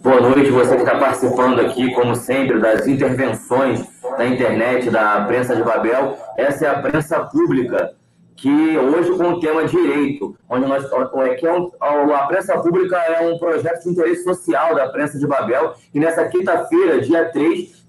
Boa noite, você que está participando aqui, como sempre, das intervenções da internet, da Prensa de Babel. Essa é a Prensa Pública, que hoje com o tema direito, onde a Prensa Pública é um projeto de interesse social da Prensa de Babel, e nessa quinta-feira, dia 3,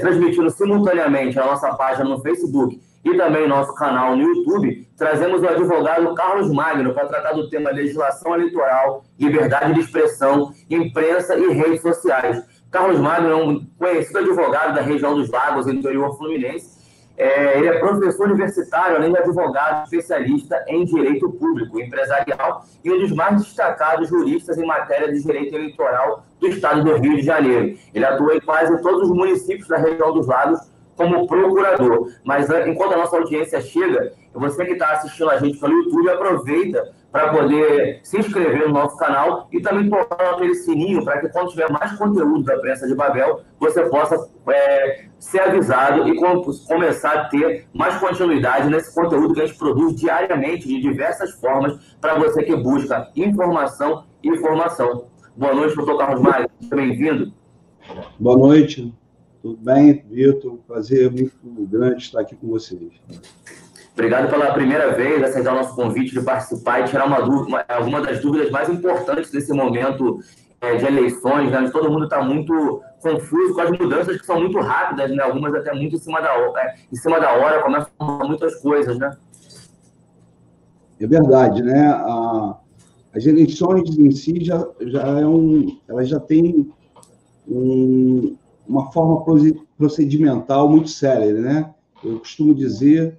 transmitindo simultaneamente a nossa página no Facebook e também nosso canal no YouTube, trazemos o advogado Carlos Magno para tratar do tema legislação eleitoral, liberdade de expressão, imprensa e redes sociais. Carlos Magno é um conhecido advogado da região dos Lagos, interior fluminense. Ele é professor universitário, além de advogado especialista em direito público, empresarial e um dos mais destacados juristas em matéria de direito eleitoral do estado do Rio de Janeiro. Ele atua em quase todos os municípios da região dos Lagos como procurador. Mas enquanto a nossa audiência chega, você que está assistindo a gente pelo YouTube, aproveita para poder se inscrever no nosso canal e também tocar aquele sininho para que quando tiver mais conteúdo da Prensa de Babel, você possa ser avisado e começar a ter mais continuidade nesse conteúdo que a gente produz diariamente de diversas formas para você que busca informação e formação. Boa noite, doutor Carlos Magno, bem-vindo. Boa noite. Tudo bem, Vitor? Prazer muito grande estar aqui com vocês. Obrigado pela primeira vez, aceitar o nosso convite de participar e tirar alguma das dúvidas mais importantes desse momento de eleições, né? Todo mundo está muito confuso com as mudanças que são muito rápidas, né? Algumas até muito em cima da hora, começam a mudar muitas coisas, né? É verdade, né? As eleições em si elas já têm uma forma procedimental muito séria, né? Eu costumo dizer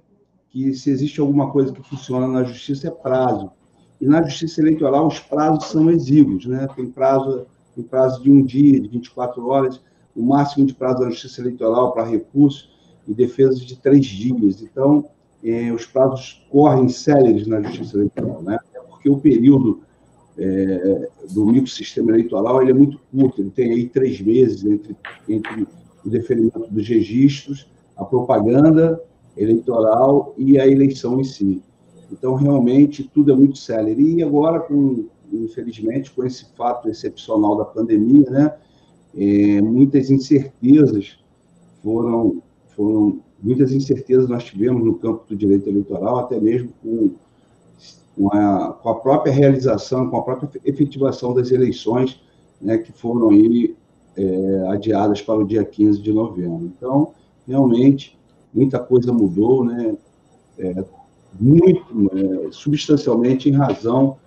que se existe alguma coisa que funciona na justiça é prazo. E na justiça eleitoral os prazos são exíguos, né? Tem prazo de um dia, de 24 horas, o máximo de prazo da justiça eleitoral para recurso e defesa de 3 dias. Então, os prazos correm céleres na justiça eleitoral, né? É porque o período do microsistema eleitoral ele é muito curto, ele tem aí 3 meses entre o deferimento dos registros, a propaganda eleitoral e a eleição em si. Então, realmente, tudo é muito célere. E agora, infelizmente, com esse fato excepcional da pandemia, né, muitas incertezas muitas incertezas nós tivemos no campo do direito eleitoral, até mesmo com a própria realização, com a própria efetivação das eleições, né, que foram aí, adiadas para o dia 15 de novembro. Então, realmente, muita coisa mudou, né, substancialmente em razão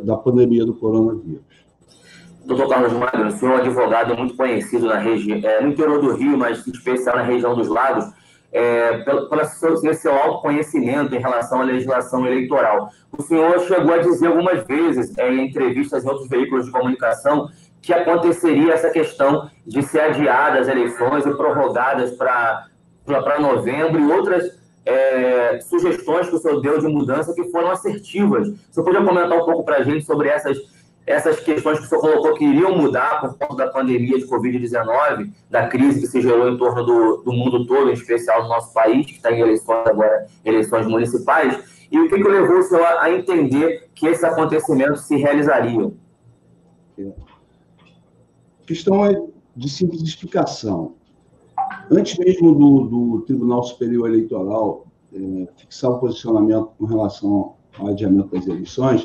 da pandemia do coronavírus. Doutor Carlos Magno, o senhor é um advogado muito conhecido na região, no interior do Rio, mas em especial na região dos Lagos, pelo seu autoconhecimento em relação à legislação eleitoral. O senhor chegou a dizer algumas vezes, em entrevistas em outros veículos de comunicação, que aconteceria essa questão de ser adiadas as eleições e prorrogadas para novembro e outras sugestões que o senhor deu de mudança que foram assertivas. O senhor podia comentar um pouco para a gente sobre essas questões que o senhor colocou que iriam mudar por conta da pandemia de Covid-19, da crise que se gerou em torno do mundo todo, em especial no nosso país, que está em eleições agora, eleições municipais, e o que levou o senhor a entender que esses acontecimentos se realizariam? A questão é de simples explicação. Antes mesmo do Tribunal Superior Eleitoral fixar o posicionamento com relação ao adiamento das eleições,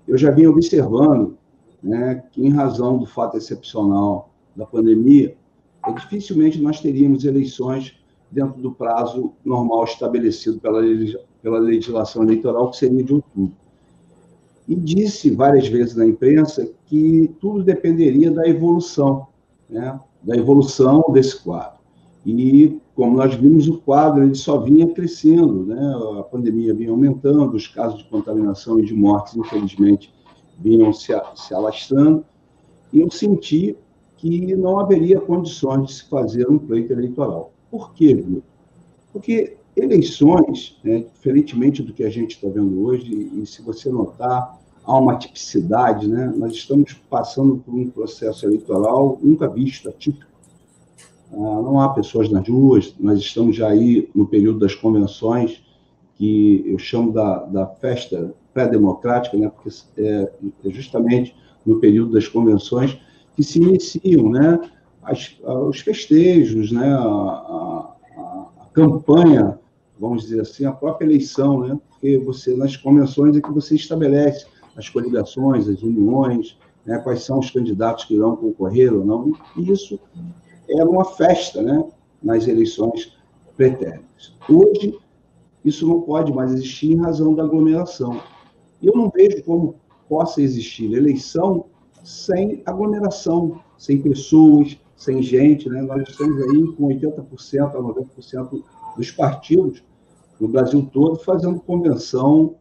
eu já vinha observando, né, que, em razão do fato excepcional da pandemia, dificilmente nós teríamos eleições dentro do prazo normal estabelecido pela legislação eleitoral, que seria de outubro. E disse várias vezes na imprensa que tudo dependeria da evolução, né, da evolução desse quadro. E, como nós vimos, o quadro ele só vinha crescendo, né? A pandemia vinha aumentando, os casos de contaminação e de mortes, infelizmente, vinham se alastrando, e eu senti que não haveria condições de se fazer um pleito eleitoral. Por quê, Vitor? Porque eleições, né, diferentemente do que a gente está vendo hoje, e se você notar, há uma tipicidade, né? Nós estamos passando por um processo eleitoral nunca visto, atípico. Não há pessoas nas ruas, nós estamos já aí no período das convenções, que eu chamo da festa pré-democrática, né? Porque é justamente no período das convenções que se iniciam, né, os festejos, né, a campanha, vamos dizer assim, a própria eleição, né? Porque você, nas convenções é que você estabelece as coligações, as uniões, né, quais são os candidatos que irão concorrer ou não, e isso era uma festa, né, nas eleições pretéritas. Hoje, isso não pode mais existir em razão da aglomeração. E eu não vejo como possa existir eleição sem aglomeração, sem pessoas, sem gente, né? Nós estamos aí com 80% a 90% dos partidos no Brasil todo fazendo convenção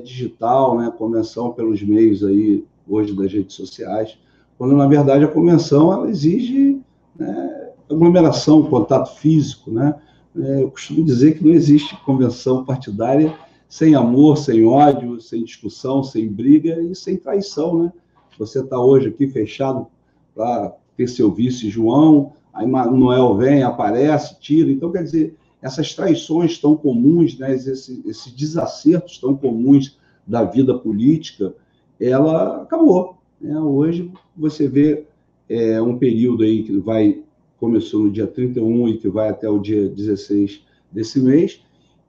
digital, né? Convenção pelos meios aí hoje das redes sociais, quando na verdade a convenção ela exige, né, aglomeração, contato físico, né? Eu costumo dizer que não existe convenção partidária sem amor, sem ódio, sem discussão, sem briga e sem traição, né? Você está hoje aqui fechado para ter seu vice João, aí Manuel vem, aparece, tira. Então, quer dizer, essas traições tão comuns, né, esses desacertos tão comuns da vida política, ela acabou, né? Hoje você vê um período aí que começou no dia 31 e que vai até o dia 16 desse mês,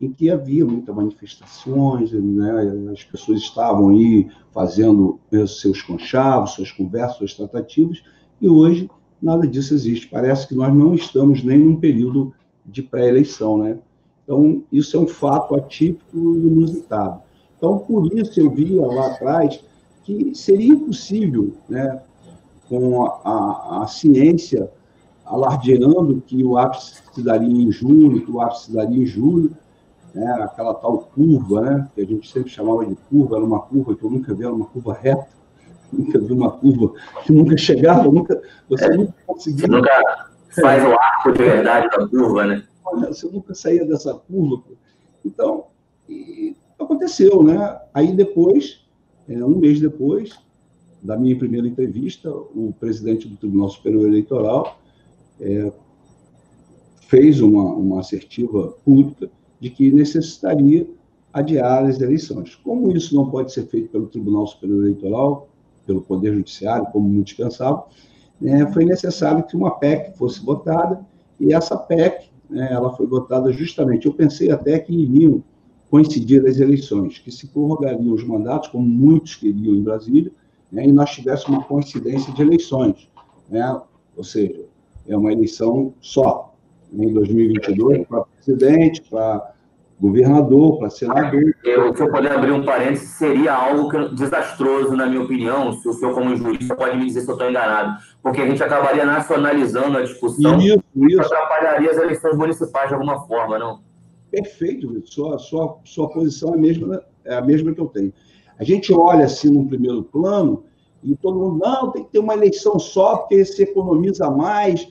em que havia muitas manifestações, né? As pessoas estavam aí fazendo seus conchavos, suas conversas, suas tratativas, e hoje nada disso existe. Parece que nós não estamos nem num período de pré-eleição, né? Então, isso é um fato atípico e inusitado. Então, por isso eu via lá atrás que seria impossível, né, com a ciência alardeando que o ápice se daria em junho, que o ápice se daria em julho, né, aquela tal curva, né, que a gente sempre chamava de curva, era uma curva que eu nunca vi, era uma curva reta, nunca vi uma curva que nunca chegava, você nunca conseguia. Você nunca faz o arco de verdade da curva, né? Você nunca saía dessa curva. Então, aconteceu, né? Aí depois, um mês depois da minha primeira entrevista, o presidente do Tribunal Superior Eleitoral fez uma assertiva pública de que necessitaria adiar as eleições. Como isso não pode ser feito pelo Tribunal Superior Eleitoral, pelo Poder Judiciário, como muitos pensavam, foi necessário que uma PEC fosse votada, e essa PEC, ela foi votada justamente, eu pensei até que iriam coincidir as eleições, que se prorrogariam os mandatos, como muitos queriam em Brasília, e nós tivéssemos uma coincidência de eleições, né? Ou seja, é uma eleição só, em 2022, para presidente, para governador, para senador. Se eu puder abrir um parênteses, seria algo desastroso, na minha opinião, se o senhor, como jurista, pode me dizer se eu estou enganado, porque a gente acabaria nacionalizando a discussão e atrapalharia as eleições municipais de alguma forma, não? Perfeito, sua posição é a mesma que eu tenho. A gente olha assim no primeiro plano e todo mundo, não, tem que ter uma eleição só, porque se economiza mais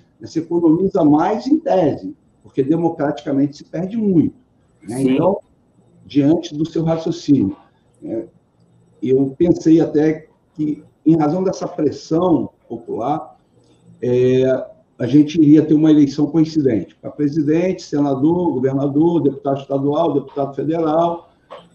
em tese, porque democraticamente se perde muito, né? Então, diante do seu raciocínio, eu pensei até que, em razão dessa pressão popular, a gente iria ter uma eleição coincidente para presidente, senador, governador, deputado estadual, deputado federal,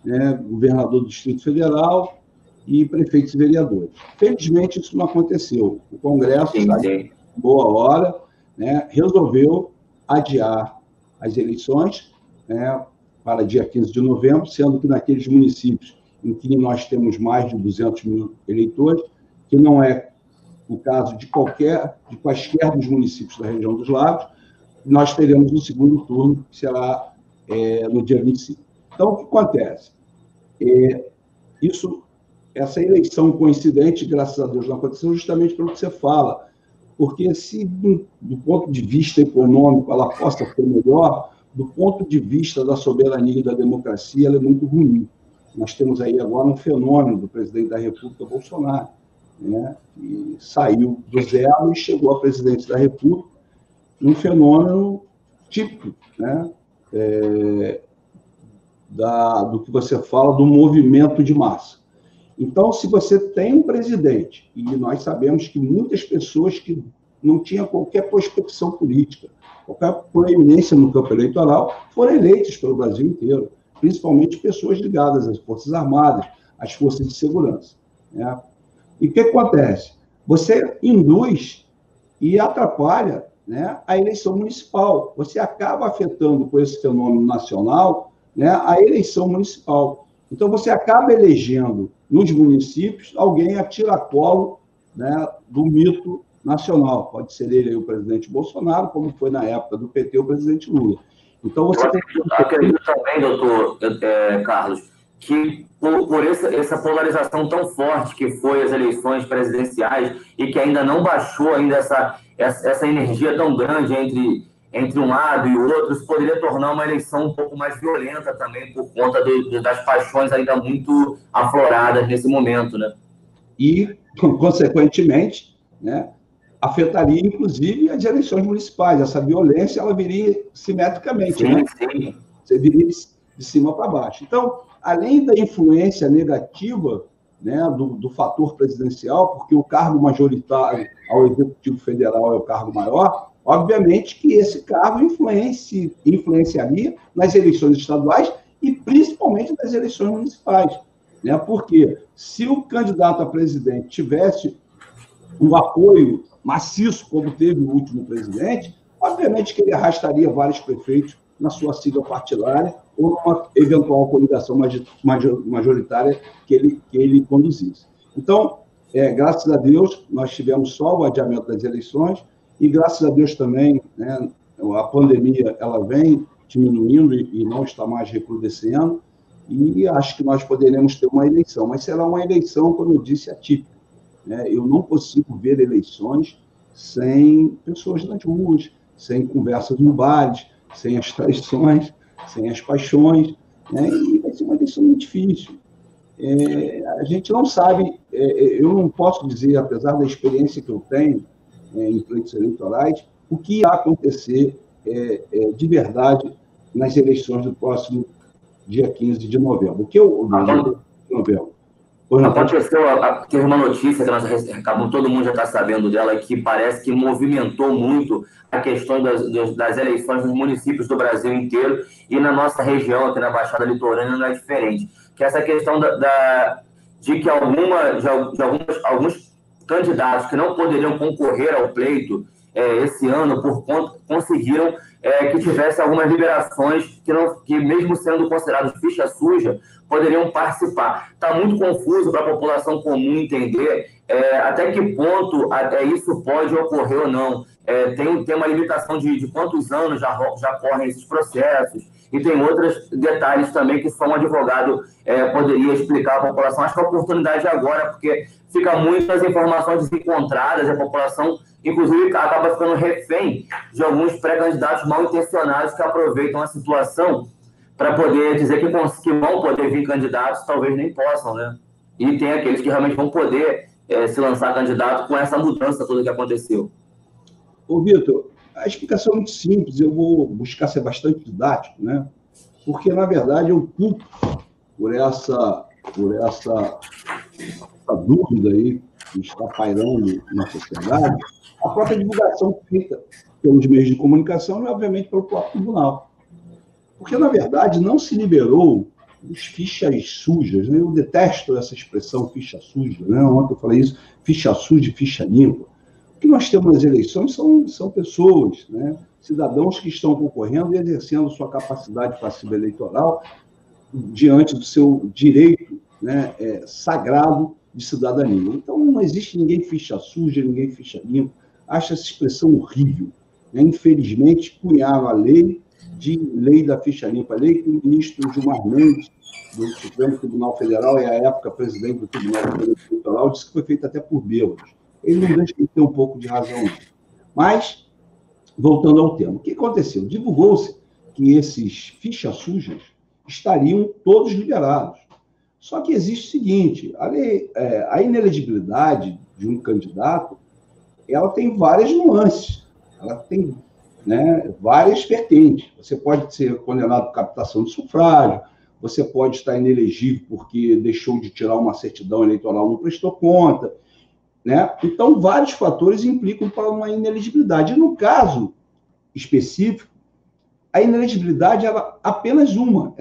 né, governador do Distrito Federal e prefeitos e vereadores. Felizmente, isso não aconteceu. O Congresso, em boa hora, né, resolveu adiar as eleições, né, para dia 15 de novembro, sendo que naqueles municípios em que nós temos mais de 200 mil eleitores, que não é o caso de quaisquer dos municípios da região dos Lagos, nós teremos um segundo turno, que será no dia 25. Então, o que acontece? Essa eleição coincidente, graças a Deus, não aconteceu justamente pelo que você fala, porque se, do ponto de vista econômico, ela possa ser melhor, do ponto de vista da soberania e da democracia, ela é muito ruim. Nós temos aí agora um fenômeno do presidente da República, Bolsonaro, né, que saiu do zero e chegou à presidência da República, um fenômeno típico, né, do que você fala do movimento de massa. Então, se você tem um presidente, e nós sabemos que muitas pessoas que não tinham qualquer prospecção política, qualquer proeminência no campo eleitoral, foram eleitas pelo Brasil inteiro, principalmente pessoas ligadas às Forças Armadas, as forças de segurança. Né? E o que acontece? Você induz e atrapalha, né, a eleição municipal. Você acaba afetando, com esse fenômeno nacional, né, a eleição municipal. Então, você acaba elegendo, nos municípios, alguém a tiracolo, né, do mito nacional. Pode ser ele aí, o presidente Bolsonaro, como foi na época do PT, o presidente Lula. Então, você tem que... Acredito também, doutor Carlos, que por essa polarização tão forte que foi as eleições presidenciais e que ainda não baixou ainda essa energia tão grande entre um lado e o outro, isso poderia tornar uma eleição um pouco mais violenta também por conta das paixões ainda muito afloradas nesse momento, né? E, consequentemente, né, afetaria, inclusive, as eleições municipais. Essa violência, ela viria simetricamente, sim, né? Sim. Você viria de cima para baixo. Então, além da influência negativa, né, do fator presidencial, porque o cargo majoritário ao Executivo Federal é o cargo maior, obviamente que esse cargo influenciaria nas eleições estaduais e principalmente nas eleições municipais. Né? Porque se o candidato a presidente tivesse um apoio maciço, como teve o último presidente, obviamente que ele arrastaria vários prefeitos na sua sigla partidária ou numa eventual coligação majoritária que ele conduzisse. Então, graças a Deus, nós tivemos só o adiamento das eleições e, graças a Deus também, né, a pandemia ela vem diminuindo e não está mais recrudescendo, e acho que nós poderemos ter uma eleição, mas será uma eleição, como eu disse, atípica. Né? Eu não consigo ver eleições sem pessoas nas ruas, sem conversas no bares, sem as traições, sem as paixões, né? E vai ser uma eleição muito difícil. A gente não sabe, eu não posso dizer, apesar da experiência que eu tenho em pleitos eleitorais, o que irá acontecer de verdade nas eleições do próximo dia 15 de novembro. O que eu... novembro. Aconteceu, teve uma notícia que todo mundo já está sabendo dela, que parece que movimentou muito a questão das eleições nos municípios do Brasil inteiro e na nossa região, aqui na Baixada Litorânea, não é diferente. Que essa questão de que alguns candidatos que não poderiam concorrer ao pleito esse ano, conseguiram que tivesse algumas liberações que mesmo sendo considerados ficha suja, poderiam participar. Está muito confuso para a população comum entender até que ponto isso pode ocorrer ou não. Tem uma limitação de quantos anos já correm esses processos, e tem outros detalhes também que só um advogado poderia explicar à população. Acho que a oportunidade é agora, porque fica muitas informações desencontradas, a população, inclusive, acaba ficando refém de alguns pré-candidatos mal intencionados que aproveitam a situação para poder dizer que vão poder vir candidatos, talvez nem possam, né? E tem aqueles que realmente vão poder se lançar candidato com essa mudança toda que aconteceu. Ô, Vitor, a explicação é muito simples, eu vou buscar ser bastante didático, né? Porque, na verdade, eu culpo por essa dúvida aí que está pairando na sociedade, a própria divulgação feita pelos meios de comunicação e, obviamente, pelo próprio tribunal. Porque, na verdade, não se liberou os fichas sujas, né? Eu detesto essa expressão ficha suja, né? Ontem eu falei isso, ficha suja e ficha limpa. O que nós temos nas eleições são pessoas, né? Cidadãos que estão concorrendo e exercendo sua capacidade passiva eleitoral diante do seu direito, né, sagrado de cidadania. Então, não existe ninguém ficha suja, ninguém ficha limpa. Acho essa expressão horrível. Né? Infelizmente, cunharam a lei da ficha limpa, a lei que o ministro Gilmar Mendes, do Supremo Tribunal Federal, e à época presidente do Tribunal Eleitoral, disse que foi feita até por bêbados. Ele não deixa de ter um pouco de razão. Mas, voltando ao tema, o que aconteceu? Divulgou-se que esses fichas sujas estariam todos liberados. Só que existe o seguinte, a inelegibilidade de um candidato, ela tem várias nuances, ela tem, né, várias vertentes. Você pode ser condenado por captação de sufrágio, você pode estar inelegível porque deixou de tirar uma certidão eleitoral, não prestou conta, né? Então, vários fatores implicam para uma inelegibilidade. E, no caso específico, a inelegibilidade era apenas uma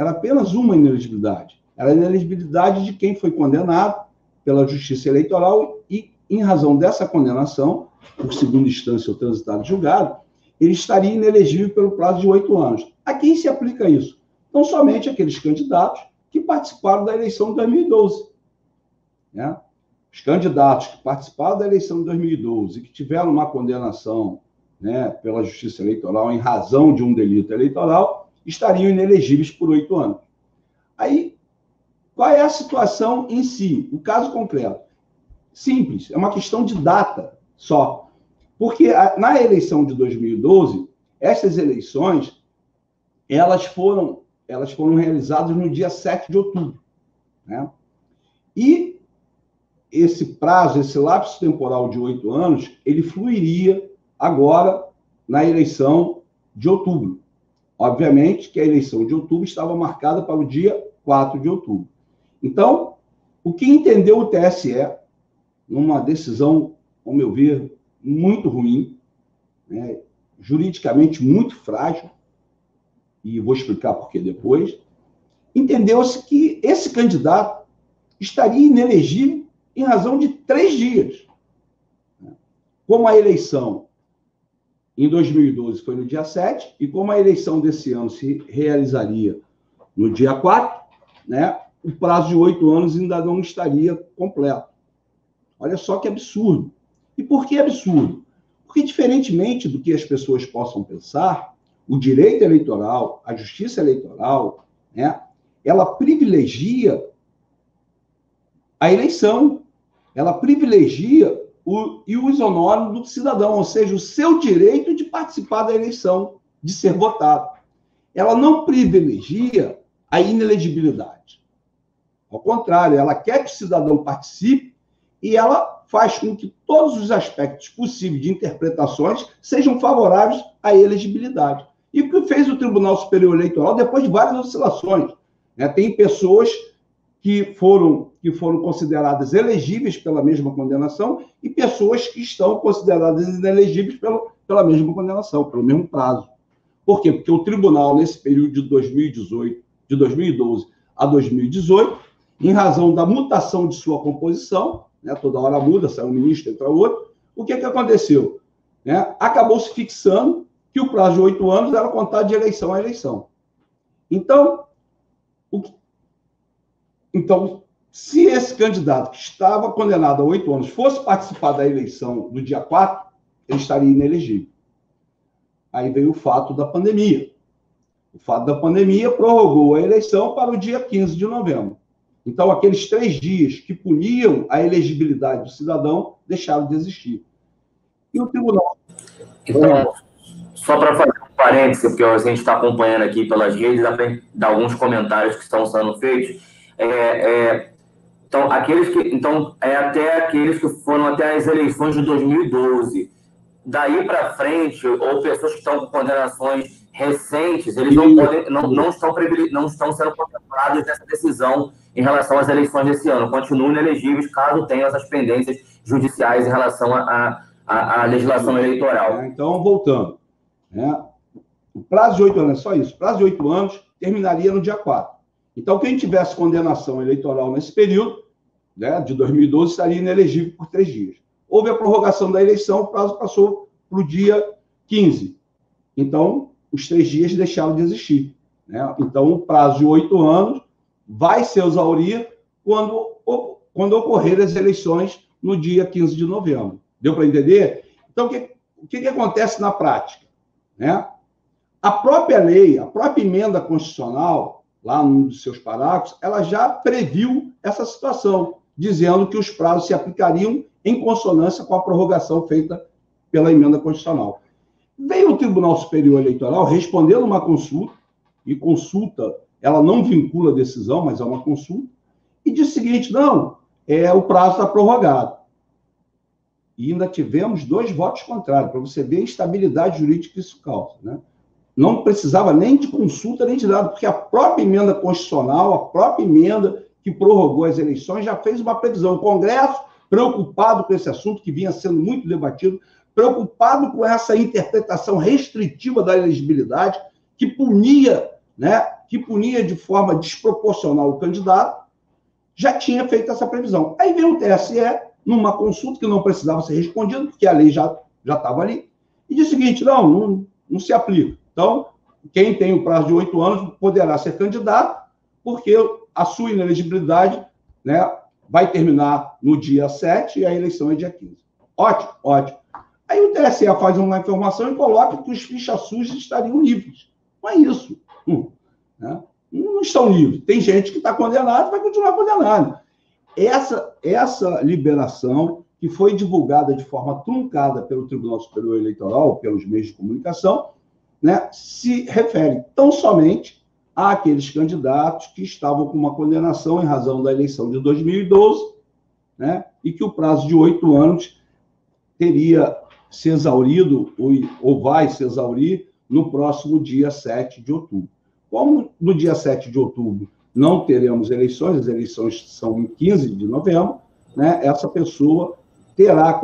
inelegibilidade. era a inelegibilidade de quem foi condenado pela Justiça Eleitoral e, em razão dessa condenação, por segunda instância ou transitado julgado, ele estaria inelegível pelo prazo de 8 anos. A quem se aplica isso? Não somente aqueles candidatos que participaram da eleição de 2012. Né? Os candidatos que participaram da eleição de 2012 e que tiveram uma condenação, né, pela Justiça Eleitoral em razão de um delito eleitoral, estariam inelegíveis por 8 anos. Aí, qual é a situação em si? O caso concreto. Simples, é uma questão de data só. Porque na eleição de 2012, essas eleições, elas foram realizadas no dia 7 de outubro. Né? E esse prazo, esse lapso temporal de 8 anos, ele fluiria agora na eleição de outubro. Obviamente que a eleição de outubro estava marcada para o dia 4 de outubro. Então, o que entendeu o TSE, numa decisão, ao meu ver, muito ruim, né, juridicamente muito frágil, e vou explicar por que depois, entendeu-se que esse candidato estaria inelegível em razão de 3 dias. Como a eleição em 2012 foi no dia 7, e como a eleição desse ano se realizaria no dia 4, né, o prazo de 8 anos ainda não estaria completo. Olha só que absurdo. E por que absurdo? Porque, diferentemente do que as pessoas possam pensar, o direito eleitoral, a justiça eleitoral, né, ela privilegia a eleição, ela privilegia o ius honorum do cidadão, ou seja, o seu direito de participar da eleição, de ser votado. Ela não privilegia a inelegibilidade. Ao contrário, ela quer que o cidadão participe e ela faz com que todos os aspectos possíveis de interpretações sejam favoráveis à elegibilidade. E o que fez o Tribunal Superior Eleitoral depois de várias oscilações? Né? Tem pessoas que foram consideradas elegíveis pela mesma condenação e pessoas que estão consideradas inelegíveis pela mesma condenação, pelo mesmo prazo. Por quê? Porque o tribunal, nesse período de 2012 a 2018, em razão da mutação de sua composição, né, toda hora muda, sai um ministro, entra outro, o que aconteceu? Né? Acabou se fixando que o prazo de 8 anos era contado de eleição a eleição. Então, se esse candidato que estava condenado a 8 anos fosse participar da eleição do dia 4, ele estaria inelegível. Aí veio o fato da pandemia. O fato da pandemia prorrogou a eleição para o dia 15 de novembro. Então, aqueles 3 dias que puniam a elegibilidade do cidadão deixaram de existir. E o tribunal... Então, só para fazer um parêntese, porque a gente está acompanhando aqui pelas redes, dá para dar alguns comentários que estão sendo feitos. Então, até aqueles que foram até as eleições de 2012. Daí para frente, ou pessoas que estão com condenações recentes, eles não estão sendo contemplados nessa decisão em relação às eleições desse ano. Continuam inelegíveis caso tenham essas pendências judiciais em relação à legislação eleitoral. Então, voltando. Né? O prazo de 8 anos é só isso. O prazo de 8 anos terminaria no dia 4. Então, quem tivesse condenação eleitoral nesse período, né, de 2012, estaria inelegível por 3 dias. Houve a prorrogação da eleição, o prazo passou para o dia 15. Então, os 3 dias deixaram de existir. Né? Então, o prazo de 8 anos vai se exaurir quando ocorrer as eleições no dia 15 de novembro. Deu para entender? Então, o que acontece na prática? Né? A própria lei, a própria emenda constitucional, lá num dos seus parágrafos, ela já previu essa situação, dizendo que os prazos se aplicariam em consonância com a prorrogação feita pela emenda constitucional. Veio o Tribunal Superior Eleitoral respondendo uma consulta, e consulta, ela não vincula a decisão, mas é uma consulta, e disse o seguinte: não, o prazo está prorrogado. E ainda tivemos 2 votos contrários, para você ver a instabilidade jurídica que isso causa. Né? Não precisava nem de consulta, nem de nada, porque a própria emenda constitucional, a própria emenda que prorrogou as eleições, já fez uma previsão. O Congresso, preocupado com esse assunto, que vinha sendo muito debatido, preocupado com essa interpretação restritiva da elegibilidade, que punia, né, que punia de forma desproporcional o candidato, já tinha feito essa previsão. Aí veio o TSE, numa consulta que não precisava ser respondida, porque a lei já estava ali, e disse o seguinte, não se aplica. Então, quem tem o prazo de 8 anos poderá ser candidato, porque a sua inelegibilidade, né, vai terminar no dia 7 e a eleição é dia 15. Ótimo, ótimo. Aí o TSE faz uma informação e coloca que os fichas sujas estariam livres. Não é isso. Né? Não estão livres. Tem gente que está condenada e vai continuar condenada. Essa liberação, que foi divulgada de forma truncada pelo Tribunal Superior Eleitoral, pelos meios de comunicação, né, se refere tão somente àqueles candidatos que estavam com uma condenação em razão da eleição de 2012, né, e que o prazo de 8 anos teria se exaurido, ou vai se exaurir, no próximo dia 7 de outubro. Como no dia 7 de outubro não teremos eleições, as eleições são em 15 de novembro, né, essa pessoa terá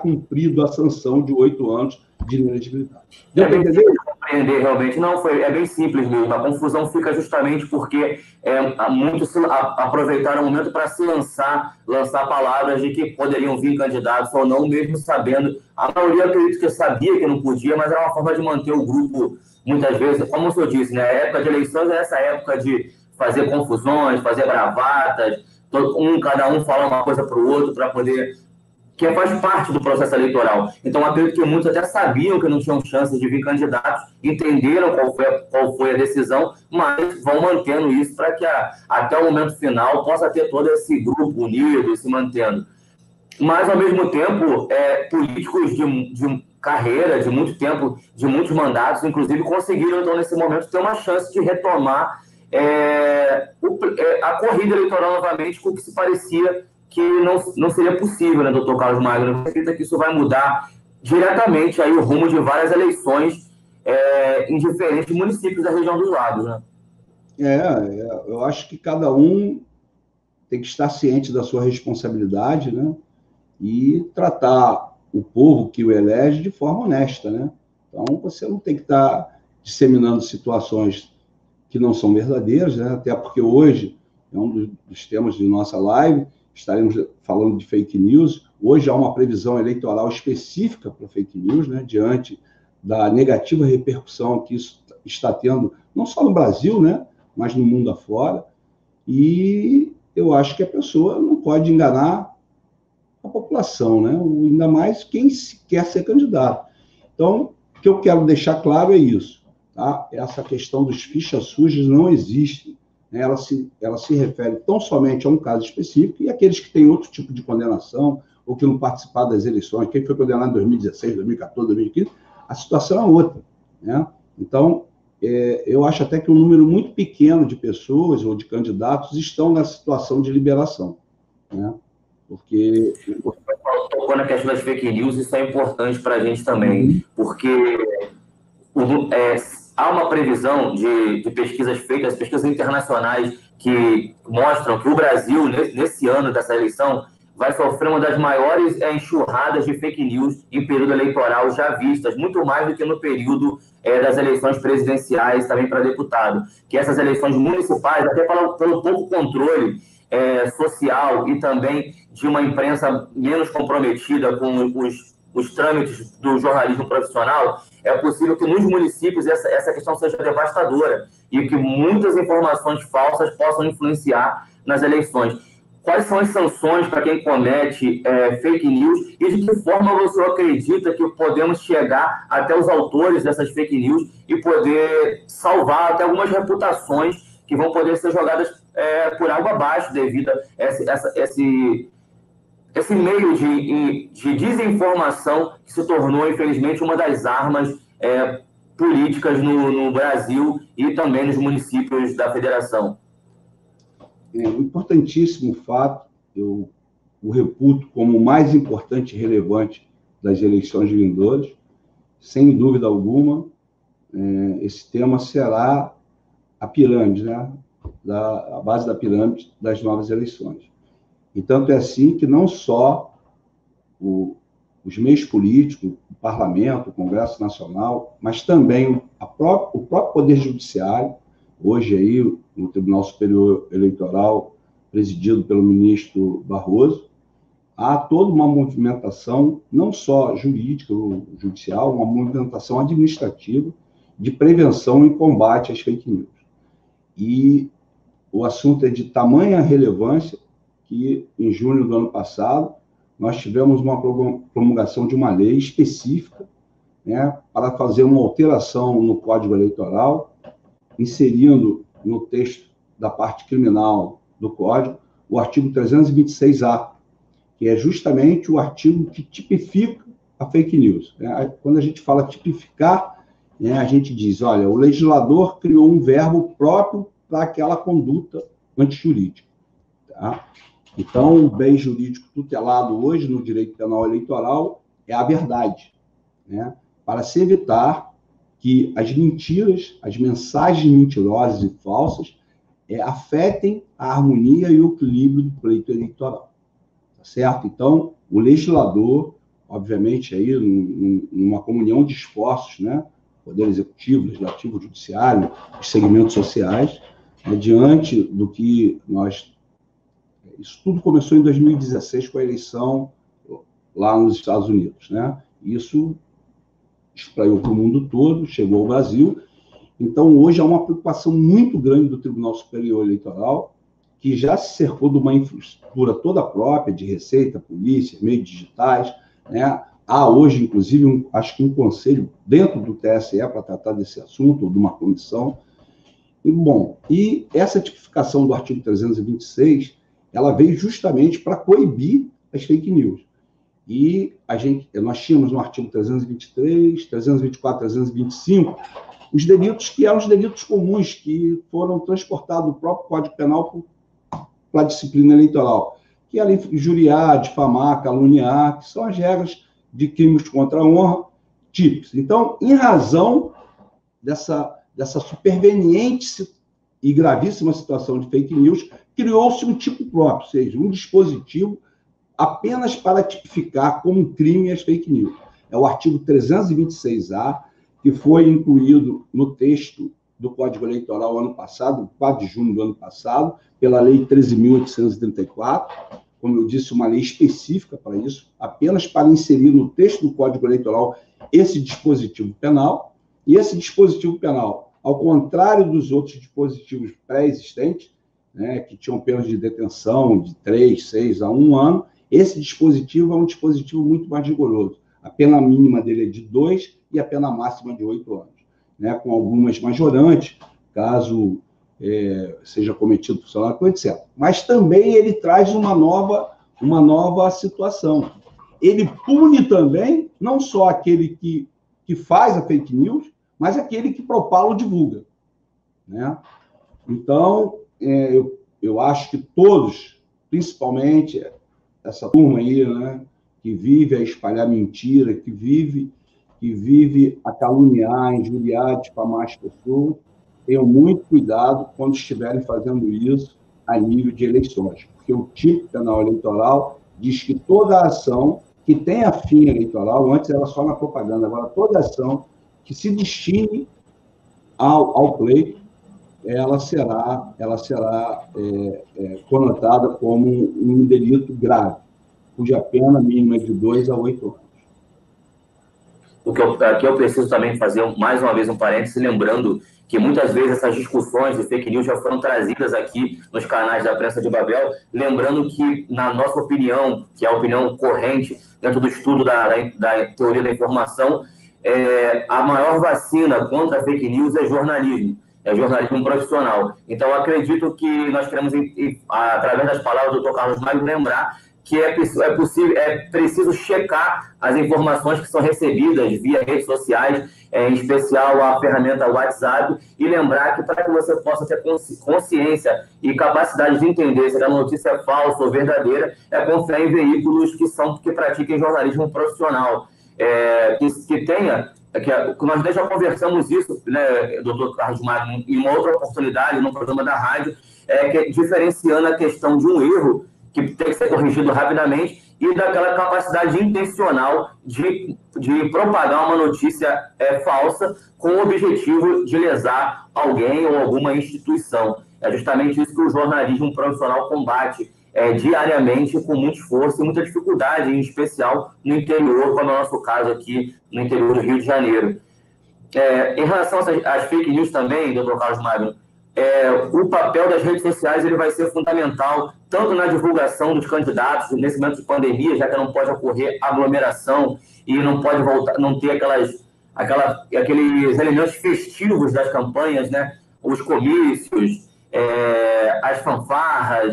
cumprido a sanção de 8 anos de inelegibilidade. Deu para entender? Compreender, realmente. Não, é bem simples mesmo. A confusão fica justamente porque muitos aproveitaram o momento para se lançar palavras de que poderiam vir candidatos ou não, mesmo sabendo. A maioria, acredito que sabia que não podia, mas era uma forma de manter o grupo, muitas vezes, como o senhor disse, né? A época de eleições é essa época de fazer confusões, fazer bravatas, cada um falar uma coisa para o outro para poder... que faz parte do processo eleitoral. Então, acredito que muitos até sabiam que não tinham chance de vir candidatos, entenderam qual foi a decisão, mas vão mantendo isso para que até o momento final possa ter todo esse grupo unido, se mantendo. Mas, ao mesmo tempo, políticos de carreira, de muito tempo, de muitos mandatos, inclusive, conseguiram, então, nesse momento, ter uma chance de retomar a corrida eleitoral novamente, com o que se parecia que não seria possível, né, doutor Carlos Magno? Acredita que isso vai mudar diretamente aí o rumo de várias eleições em diferentes municípios da região dos Lagos, né? Eu acho que cada um tem que estar ciente da sua responsabilidade, né, e tratar o povo que o elege de forma honesta, né? Então, você não tem que estar disseminando situações que não são verdadeiras, né? Até porque hoje é um dos temas de nossa live, estaremos falando de fake news. Hoje há uma previsão eleitoral específica para fake news, né, diante da negativa repercussão que isso está tendo, não só no Brasil, né, mas no mundo afora. E eu acho que a pessoa não pode enganar a população, né, ainda mais quem quer ser candidato. Então, o que eu quero deixar claro é isso. Tá? Essa questão dos fichas sujas não existe. Ela se refere tão somente a um caso específico, e aqueles que têm outro tipo de condenação, ou que não participaram das eleições, quem foi condenado em 2016, 2014, 2015, a situação é outra. Né? Então, eu acho até que um número muito pequeno de pessoas ou de candidatos estão nessa situação de liberação. Né? Porque... Tocou na questão das fake news, isso é importante para a gente também, porque... há uma previsão de pesquisas feitas, pesquisas internacionais, que mostram que o Brasil, nesse ano dessa eleição, vai sofrer uma das maiores enxurradas de fake news em período eleitoral já vistas, muito mais do que no período das eleições presidenciais, também para deputado. Que essas eleições municipais, até pelo pouco controle social e também de uma imprensa menos comprometida com os trâmites do jornalismo profissional, é possível que nos municípios essa questão seja devastadora e que muitas informações falsas possam influenciar nas eleições. Quais são as sanções para quem comete fake news e de que forma você acredita que podemos chegar até os autores dessas fake news e poder salvar até algumas reputações que vão poder ser jogadas por água abaixo devido a esse meio de desinformação que se tornou, infelizmente, uma das armas políticas no Brasil e também nos municípios da federação? Um importantíssimo fato, eu o reputo como o mais importante e relevante das eleições vindouras, sem dúvida alguma, esse tema será a pirâmide, né? A base da pirâmide das novas eleições. E tanto é assim que não só os meios políticos, o parlamento, o Congresso Nacional, mas também o próprio Poder Judiciário hoje aí no Tribunal Superior Eleitoral, presidido pelo ministro Barroso, há toda uma movimentação, não só jurídica ou judicial, uma movimentação administrativa de prevenção e combate às fake news. E o assunto é de tamanha relevância que, em junho do ano passado, nós tivemos uma promulgação de uma lei específica, né, para fazer uma alteração no Código Eleitoral, inserindo no texto da parte criminal do Código o artigo 326-A, que é justamente o artigo que tipifica a fake news. Quando a gente fala tipificar, né, a gente diz, olha, o legislador criou um verbo próprio para aquela conduta antijurídica. Tá? Então, o bem jurídico tutelado hoje no direito penal eleitoral é a verdade, né? Para se evitar que as mentiras, as mensagens mentirosas e falsas afetem a harmonia e o equilíbrio do pleito eleitoral. Tá certo? Então, o legislador, obviamente, aí, numa comunhão de esforços, né? Poder Executivo, Legislativo, Judiciário, os segmentos sociais, diante do que nós... Isso tudo começou em 2016 com a eleição lá nos Estados Unidos, né? Isso espraiou para o mundo todo, chegou ao Brasil. Então, hoje há uma preocupação muito grande do Tribunal Superior Eleitoral, que já se cercou de uma infraestrutura toda própria, de Receita, Polícia, meios digitais, né? Há hoje, inclusive, acho que um conselho dentro do TSE para tratar desse assunto, ou de uma comissão. E essa tipificação do artigo 326, ela veio justamente para coibir as fake news. E nós tínhamos no artigo 323, 324, 325, os delitos que eram os delitos comuns, que foram transportados do próprio Código Penal para a disciplina eleitoral, que era injuriar, difamar, caluniar, que são as regras de crimes contra a honra típicos. Então, em razão dessa superveniente e gravíssima situação de fake news, criou-se um tipo próprio, ou seja, um dispositivo apenas para tipificar como crime as fake news. É o artigo 326-A, que foi incluído no texto do Código Eleitoral ano passado, 4 de junho do ano passado, pela Lei 13.834, como eu disse, uma lei específica para isso, apenas para inserir no texto do Código Eleitoral esse dispositivo penal. E esse dispositivo penal, ao contrário dos outros dispositivos pré-existentes, né, que tinham penas de detenção de 3, 6 a 1 ano, esse dispositivo é um dispositivo muito mais rigoroso. A pena mínima dele é de 2 e a pena máxima de 8 anos, né, com algumas majorantes, caso seja cometido funcionário, etc. Mas também ele traz uma nova situação. Ele pune também, não só aquele que faz a fake news, mas aquele que propala ou divulga, né? Então, eu acho que todos, principalmente essa turma aí, né, que vive a espalhar mentira, que vive a caluniar, injuriar, difamar as pessoas, tenham muito cuidado quando estiverem fazendo isso a nível de eleições, porque o tipo penal eleitoral diz que toda ação que tenha fim eleitoral, antes era só na propaganda, agora toda ação que se destine ao pleito, ela será conotada como um delito grave, cuja pena mínima é de 2 a 8 anos. Aqui eu preciso também fazer mais uma vez um parêntese, lembrando que muitas vezes essas discussões de fake news já foram trazidas aqui nos canais da Prensa de Babel, lembrando que, na nossa opinião, que é a opinião corrente dentro do estudo da teoria da informação, a maior vacina contra a fake news é jornalismo profissional. Então, acredito que nós queremos, através das palavras do Dr. Carlos Magno, lembrar que é preciso checar as informações que são recebidas via redes sociais, em especial a ferramenta WhatsApp, e lembrar que para que você possa ter consciência e capacidade de entender se a notícia é falsa ou verdadeira, é confiar em veículos que pratiquem jornalismo profissional, que nós já conversamos isso, né, doutor Carlos Magno, em uma outra oportunidade, no programa da rádio, diferenciando a questão de um erro que tem que ser corrigido rapidamente e daquela capacidade intencional de propagar uma notícia falsa com o objetivo de lesar alguém ou alguma instituição. É justamente isso que o jornalismo profissional combate diariamente, com muito esforço e muita dificuldade, em especial no interior, como é o nosso caso aqui no interior do Rio de Janeiro. Em relação às fake news também, doutor Carlos Magno, o papel das redes sociais ele vai ser fundamental, tanto na divulgação dos candidatos, nesse momento de pandemia, já que não pode ocorrer aglomeração e não pode voltar, não ter aqueles elementos festivos das campanhas, né? Os comícios, as fanfarras,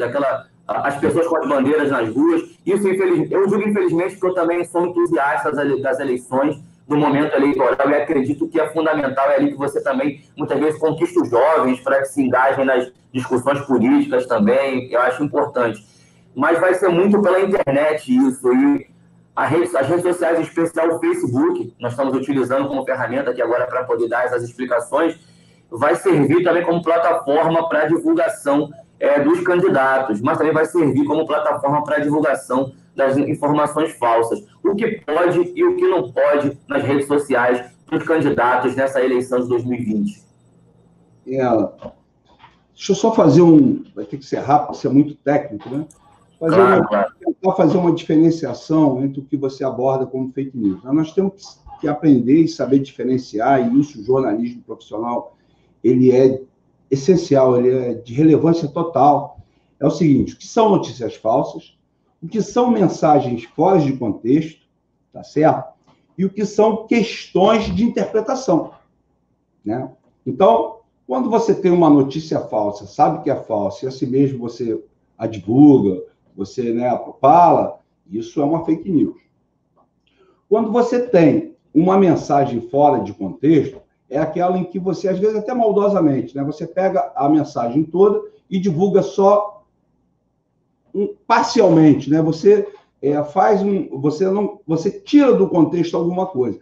as pessoas com as bandeiras nas ruas. Isso, eu digo infelizmente, porque eu também sou entusiasta das eleições, do momento eleitoral, e acredito que é fundamental, é ali que você também, muitas vezes, conquista os jovens para que se engajem nas discussões políticas também, eu acho importante. Mas vai ser muito pela internet isso, e as redes sociais, em especial o Facebook, nós estamos utilizando como ferramenta aqui agora para poder dar essas explicações, vai servir também como plataforma para a divulgação dos candidatos, mas também vai servir como plataforma para a divulgação das informações falsas. O que pode e o que não pode nas redes sociais dos candidatos nessa eleição de 2020. Deixa eu só fazer vai ter que ser rápido, isso é muito técnico, né? Tentar fazer uma diferenciação entre o que você aborda como fake news. Nós temos que aprender e saber diferenciar, e isso o jornalismo profissional ele é essencial, ele é de relevância total. É o seguinte: o que são notícias falsas, o que são mensagens fora de contexto, tá certo? E o que são questões de interpretação, né? Então, quando você tem uma notícia falsa, sabe que é falsa, e assim mesmo você a divulga, você, né, propala, isso é uma fake news. Quando você tem uma mensagem fora de contexto, é aquela em que você, às vezes até maldosamente, né, você pega a mensagem toda e divulga só parcialmente, né? Você você tira do contexto alguma coisa.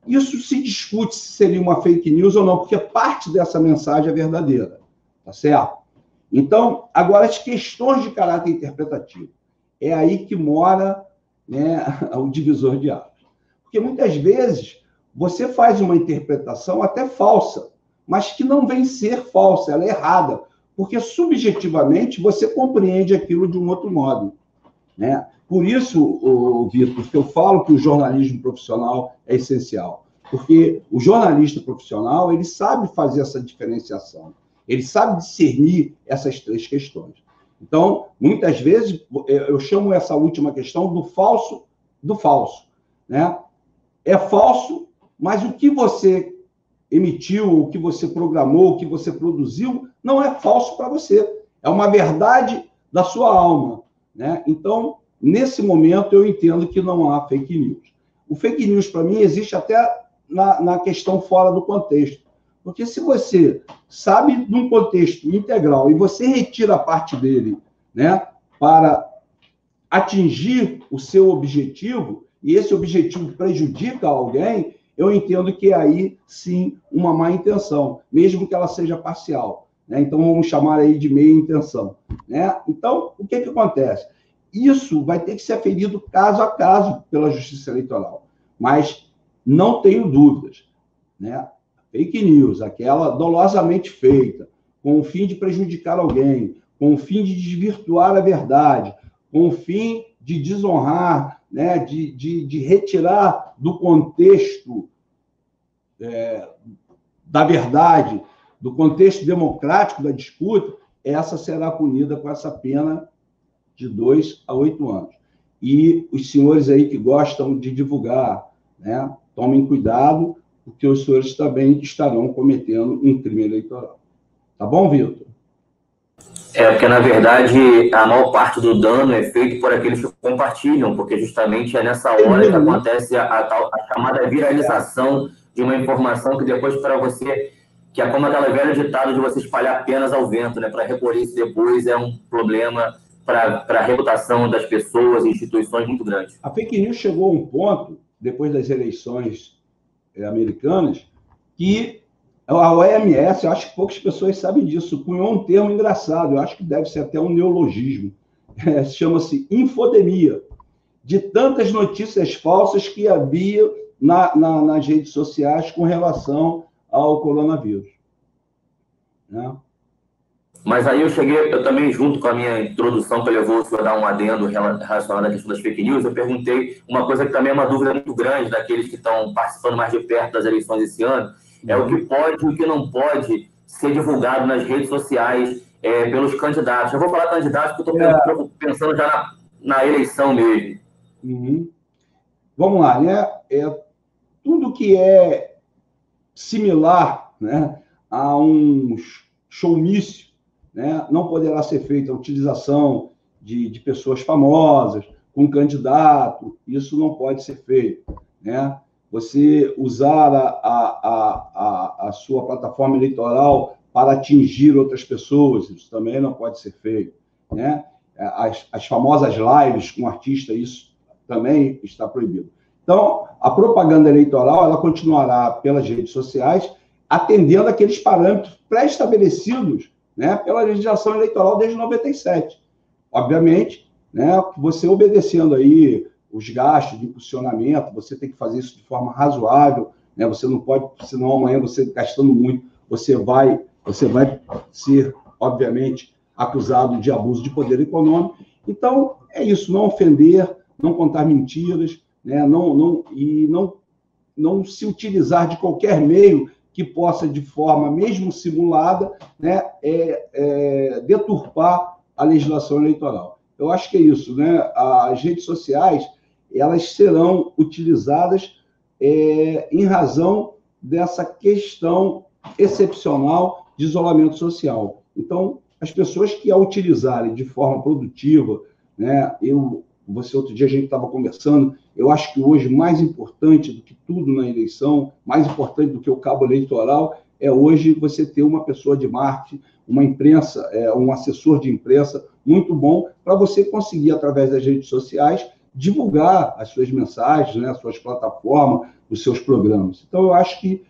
Isso se discute se seria uma fake news ou não, porque parte dessa mensagem é verdadeira, tá certo? Então, agora as questões de caráter interpretativo, é aí que mora, né, o divisor de águas. Porque muitas vezes você faz uma interpretação até falsa, mas que não vem ser falsa, ela é errada, porque subjetivamente você compreende aquilo de um outro modo, né? Por isso, Vitor, que eu falo que o jornalismo profissional é essencial, porque o jornalista profissional ele sabe fazer essa diferenciação, ele sabe discernir essas três questões. Então, muitas vezes, eu chamo essa última questão do falso, né? É falso, mas o que você emitiu, o que você programou, o que você produziu, não é falso para você. É uma verdade da sua alma, né? Então, nesse momento, eu entendo que não há fake news. O fake news, para mim, existe até na questão fora do contexto. Porque se você sabe de um contexto integral e você retira a parte dele, né, para atingir o seu objetivo, e esse objetivo prejudica alguém, eu entendo que é aí, sim, uma má intenção, mesmo que ela seja parcial, né? Então, vamos chamar aí de meia intenção, né? Então, o que acontece? Isso vai ter que ser aferido caso a caso pela Justiça Eleitoral, mas não tenho dúvidas, né? Fake news, aquela dolosamente feita, com o fim de prejudicar alguém, com o fim de desvirtuar a verdade, com o fim de desonrar, né, de retirar do contexto da verdade, do contexto democrático da disputa, essa será punida com essa pena de 2 a 8 anos. E os senhores aí que gostam de divulgar, né, tomem cuidado, porque os senhores também estarão cometendo um crime eleitoral. Tá bom, Vitor? Porque, na verdade, a maior parte do dano é feito por aqueles que compartilham, porque justamente é nessa hora que acontece a chamada viralização de uma informação que depois para você, que é como aquela velha ditado de você espalhar penas ao vento, né? Para recolher isso depois é um problema para a reputação das pessoas e instituições muito grande. A fake news chegou a um ponto, depois das eleições americanas, que a OMS, eu acho que poucas pessoas sabem disso, cunhou um termo engraçado, eu acho que deve ser até um neologismo, chama-se infodemia. de tantas notícias falsas que havia nas redes sociais com relação ao coronavírus. Né? Mas aí eu também, junto com a minha introdução, que levou o senhor a dar um adendo relacionado à questão das fake news, eu perguntei uma coisa que também é uma dúvida muito grande daqueles que estão participando mais de perto das eleições esse ano, é o que pode e o que não pode ser divulgado nas redes sociais pelos candidatos. Eu vou falar candidatos porque eu estou pensando já na eleição mesmo. Uhum. Vamos lá, né? Tudo que é similar, né, a um showmício, né, não poderá ser feita a utilização de pessoas famosas, com candidato, isso não pode ser feito. Né? Você usar a sua plataforma eleitoral para atingir outras pessoas, isso também não pode ser feito. Né? As famosas lives com artista, isso também está proibido. Então, a propaganda eleitoral ela continuará pelas redes sociais, atendendo aqueles parâmetros pré-estabelecidos, né, pela legislação eleitoral desde 97. Obviamente, né, você obedecendo aí os gastos de impulsionamento, você tem que fazer isso de forma razoável, né, você não pode, senão amanhã você gastando muito, você vai ser, obviamente, acusado de abuso de poder econômico. Então, é isso, não ofender, não contar mentiras, né, não se utilizar de qualquer meio que possa, de forma mesmo simulada, né, deturpar a legislação eleitoral. Eu acho que é isso, né? As redes sociais elas serão utilizadas em razão dessa questão excepcional de isolamento social. Então, as pessoas que a utilizarem de forma produtiva, né, outro dia a gente estava conversando, eu acho que hoje mais importante do que tudo na eleição, mais importante do que o cabo eleitoral, é hoje você ter uma pessoa de marketing, uma imprensa, um assessor de imprensa muito bom para você conseguir, através das redes sociais, divulgar as suas mensagens, né, as suas plataformas, os seus programas. Então, eu acho que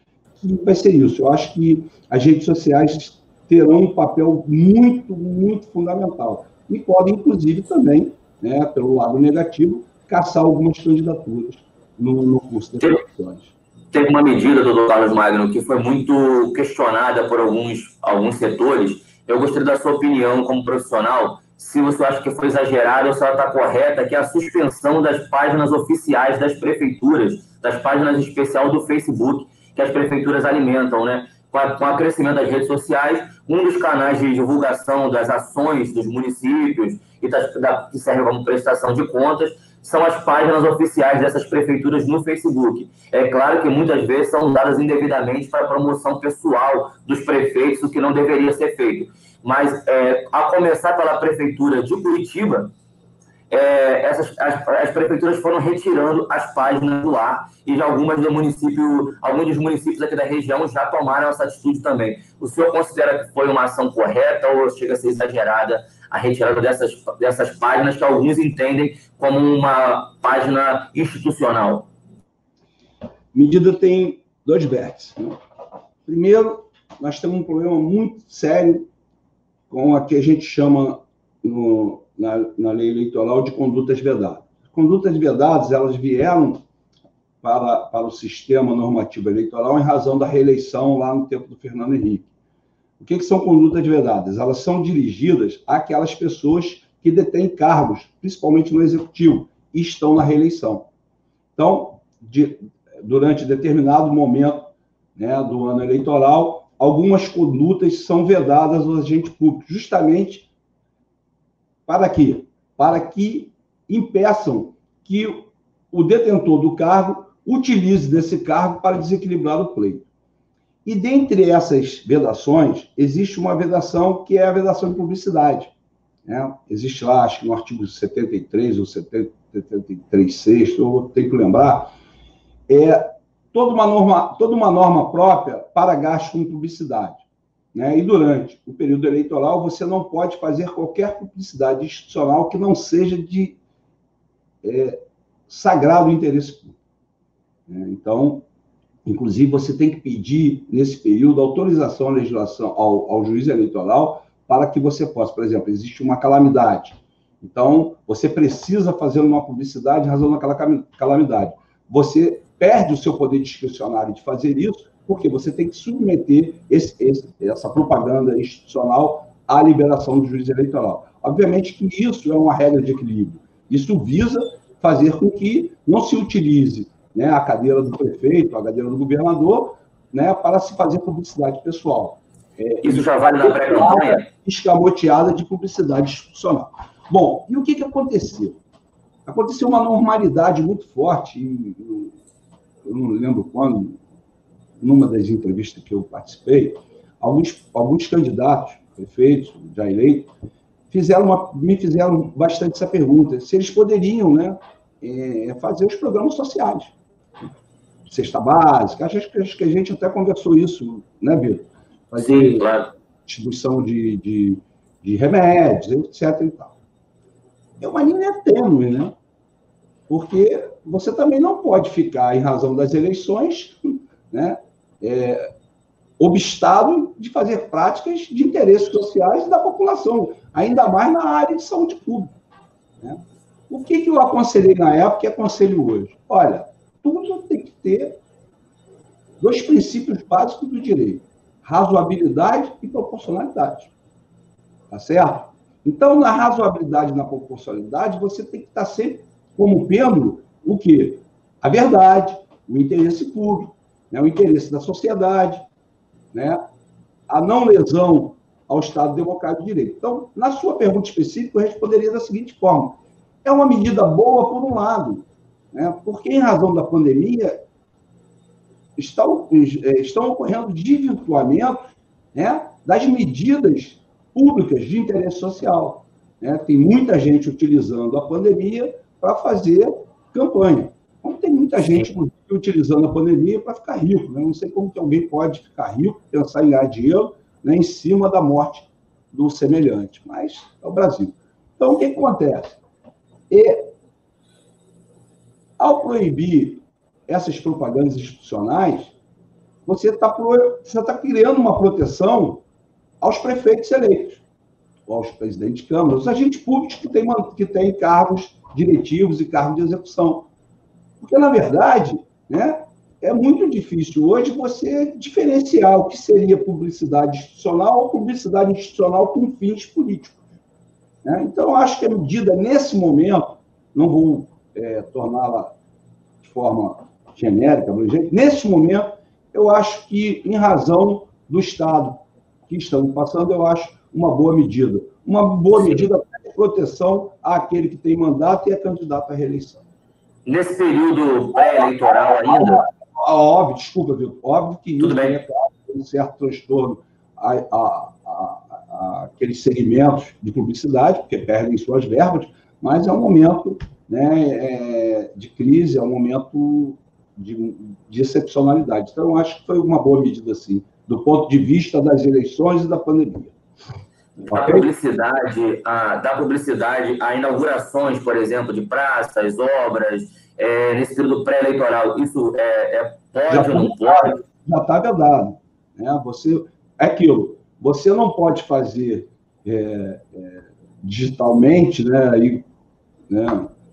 vai ser isso. Eu acho que as redes sociais terão um papel muito, muito fundamental. E podem, inclusive, também, né, pelo lado negativo, caçar algumas candidaturas no curso das eleições. Teve uma medida, doutor Carlos Magno, que foi muito questionada por alguns setores. Eu gostaria da sua opinião como profissional, se você acha que foi exagerada ou se ela está correta, que é a suspensão das páginas oficiais das prefeituras, das páginas em especial do Facebook, que as prefeituras alimentam, né? Com o crescimento das redes sociais, um dos canais de divulgação das ações dos municípios e que serve como prestação de contas são as páginas oficiais dessas prefeituras no Facebook. É claro que muitas vezes são usadas indevidamente para promoção pessoal dos prefeitos, o que não deveria ser feito. Mas, a começar pela prefeitura de Curitiba, as prefeituras foram retirando as páginas do ar e alguns dos municípios aqui da região já tomaram essa atitude também. O senhor considera que foi uma ação correta ou chega a ser exagerada a retirada dessas páginas que alguns entendem como uma página institucional? A medida tem dois vértices. Né? Primeiro, nós temos um problema muito sério com a que a gente chama na lei eleitoral de condutas vedadas. Condutas vedadas, elas vieram para o sistema normativo eleitoral em razão da reeleição lá no tempo do Fernando Henrique. O que são condutas vedadas? Elas são dirigidas àquelas pessoas que detêm cargos, principalmente no executivo, e estão na reeleição. Então, durante determinado momento, né, do ano eleitoral, algumas condutas são vedadas aos agentes públicos, justamente para quê? Para que impeçam que o detentor do cargo utilize desse cargo para desequilibrar o pleito. E dentre essas vedações, existe uma vedação que é a vedação de publicidade. Né? Existe lá, acho que no artigo 73 ou 73.6, eu tenho que lembrar, toda uma norma própria para gasto com publicidade. Né? E durante o período eleitoral, você não pode fazer qualquer publicidade institucional que não seja de sagrado interesse público. Então, inclusive, você tem que pedir, nesse período, autorização à legislação ao juiz eleitoral para que você possa, por exemplo, existe uma calamidade Então, você precisa fazer uma publicidade em razão daquela calamidade. Você perde o seu poder discricionário de fazer isso, porque você tem que submeter essa propaganda institucional à liberação do juiz eleitoral. Obviamente que isso é uma regra de equilíbrio. Isso visa fazer com que não se utilize, né, a cadeira do prefeito, a cadeira do governador, né, para se fazer publicidade pessoal. Isso já vale na pré-campanha? Escamoteada de publicidade institucional. Bom, e o que aconteceu? Aconteceu uma normalidade muito forte, eu não lembro quando, numa das entrevistas que eu participei, alguns candidatos, prefeitos, já eleitos, me fizeram bastante essa pergunta, se eles poderiam, né, fazer os programas sociais. Cesta básica, acho que a gente até conversou isso, né, Vitor? Fazer Sim, claro. Distribuição de remédios, etc. E tal. É uma linha tênue, né? Porque você também não pode ficar, em razão das eleições, né, obstado de fazer práticas de interesses sociais da população, ainda mais na área de saúde pública. Né? O que eu aconselhei na época e aconselho hoje? Olha, tudo tem que ter 2 princípios básicos do direito: razoabilidade e proporcionalidade. Tá certo? Então, na razoabilidade e na proporcionalidade, você tem que estar sempre como pêndulo o quê? A verdade, o interesse público, né? O interesse da sociedade, né? A não lesão ao Estado Democrático de Direito. Então, na sua pergunta específica, eu responderia da seguinte forma: é uma medida boa, por um lado, né? Porque, em razão da pandemia, estão ocorrendo desvirtuamentos, né, das medidas públicas de interesse social. Né? Tem muita gente utilizando a pandemia para fazer campanha. Como tem muita gente utilizando a pandemia para ficar rico. Né? Não sei como que alguém pode ficar rico, pensar em ganhar dinheiro, né, em cima da morte do semelhante. Mas é o Brasil. Então, o que acontece? Ao proibir essas propagandas institucionais, você está criando uma proteção aos prefeitos eleitos, aos presidentes de Câmara, aos agentes públicos que têm cargos diretivos e cargos de execução. Porque, na verdade, né, é muito difícil hoje você diferenciar o que seria publicidade institucional ou publicidade institucional com fins políticos. Né? Então, eu acho que a medida, nesse momento, não vou torná-la de forma genérica, nesse momento, eu acho que, em razão do Estado que estamos passando, eu acho uma boa medida. Uma boa medida de proteção àquele que tem mandato e é candidato à reeleição. Nesse período pré-eleitoral ainda... Óbvio, desculpa, Vitor, óbvio que isso tem um certo transtorno àqueles segmentos de publicidade, porque perdem suas verbas, mas é um momento, né, de crise, é um momento de excepcionalidade. Então, eu acho que foi uma boa medida, sim, do ponto de vista das eleições e da pandemia. Da publicidade a inaugurações, por exemplo, de praças, obras, nesse período pré-eleitoral, isso pode ou não pode? Já está vedado. Né? É aquilo, você não pode fazer digitalmente, né,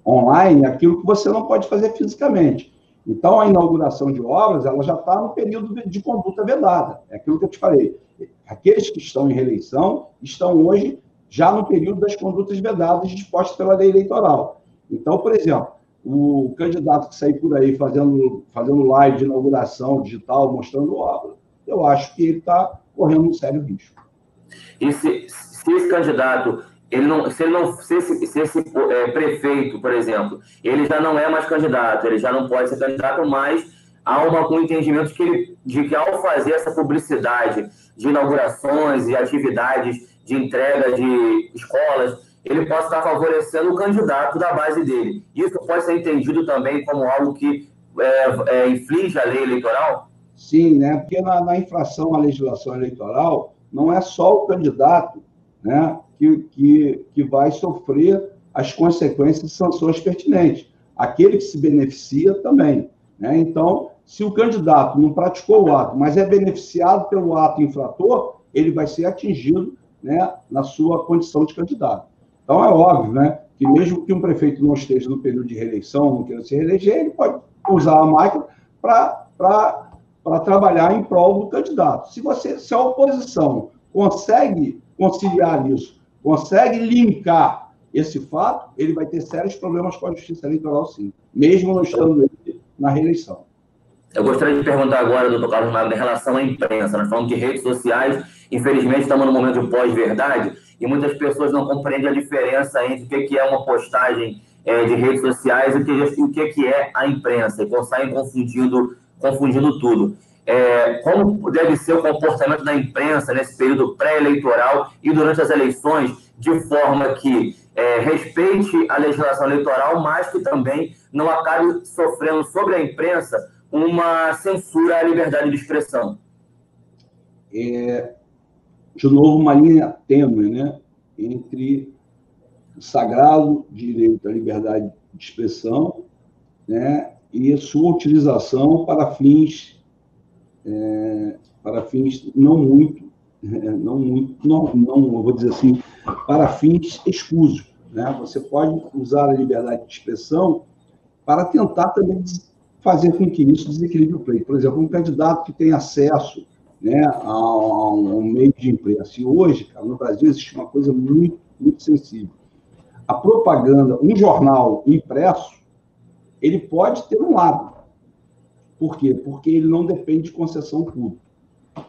online, aquilo que você não pode fazer fisicamente. Então, a inauguração de obras, ela já está no período de conduta vedada. É aquilo que eu te falei. Aqueles que estão em reeleição estão hoje já no período das condutas vedadas dispostas pela lei eleitoral. Então, por exemplo, o candidato que sair por aí fazendo live de inauguração digital, mostrando obra, eu acho que ele está correndo um sério risco. E se esse candidato... Se esse prefeito, por exemplo, ele já não é mais candidato, ele já não pode ser candidato, mas há um entendimento de que ao fazer essa publicidade de inaugurações e atividades de entrega de escolas, ele possa estar favorecendo o candidato da base dele. Isso pode ser entendido também como algo que inflige a lei eleitoral? Sim, né? Porque na infração à legislação eleitoral, não é só o candidato, né, que vai sofrer as consequências e sanções pertinentes. Aquele que se beneficia também. Né? Então, se o candidato não praticou o ato, mas é beneficiado pelo ato infrator, ele vai ser atingido, né, na sua condição de candidato. Então, é óbvio, né, que mesmo que um prefeito não esteja no período de reeleição, não queira se reeleger, ele pode usar a máquina para trabalhar em prol do candidato. Se a oposição consegue conciliar isso, consegue linkar esse fato, ele vai ter sérios problemas com a Justiça Eleitoral, sim, mesmo não estando ele na reeleição. Eu gostaria de perguntar agora, doutor Carlos Magno, em relação à imprensa. Nós falamos de redes sociais, infelizmente estamos no momento de pós-verdade, e muitas pessoas não compreendem a diferença entre o que é uma postagem de redes sociais e o que é a imprensa, e saem confundindo tudo. Como deve ser o comportamento da imprensa nesse período pré-eleitoral e durante as eleições, de forma que respeite a legislação eleitoral, mas que também não acabe sofrendo sobre a imprensa uma censura à liberdade de expressão? De novo, uma linha tênue, né, entre o sagrado direito à liberdade de expressão, né, e a sua utilização para fins não vou dizer assim, para fins escusos, né? Você pode usar a liberdade de expressão para tentar também fazer com que isso desequilibre o pleito. Por exemplo, um candidato que tem acesso, né, a um meio de imprensa. E hoje, cara, no Brasil, existe uma coisa muito, muito sensível. A propaganda, um jornal impresso, ele pode ter um lado. Por quê? Porque ele não depende de concessão pública.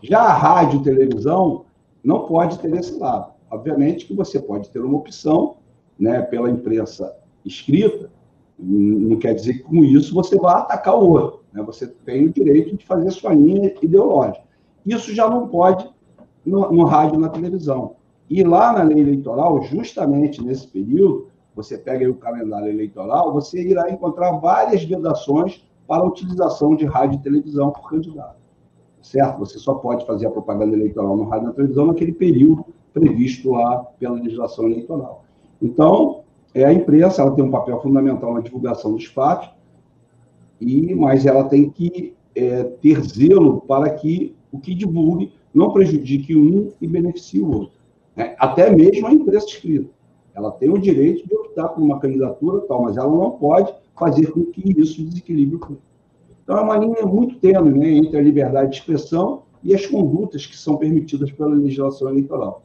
Já a rádio e televisão não pode ter esse lado. Obviamente que você pode ter uma opção, né, pela imprensa escrita, não quer dizer que com isso você vai atacar o outro, né? Você tem o direito de fazer sua linha ideológica. Isso já não pode no rádio e na televisão. E lá na lei eleitoral, justamente nesse período, você pega aí o calendário eleitoral, você irá encontrar várias vedações para a utilização de rádio e televisão por candidato. Certo? Você só pode fazer a propaganda eleitoral no rádio e na televisão naquele período previsto lá pela legislação eleitoral. Então, a imprensa ela tem um papel fundamental na divulgação dos fatos, mas ela tem que ter zelo para que o que divulgue não prejudique um e beneficie o outro. Né? Até mesmo a imprensa escrita. Ela tem o direito de optar por uma candidatura tal, mas ela não pode fazer com que isso desequilibre o povo. Então, é uma linha muito tênue, né, entre a liberdade de expressão e as condutas que são permitidas pela legislação eleitoral.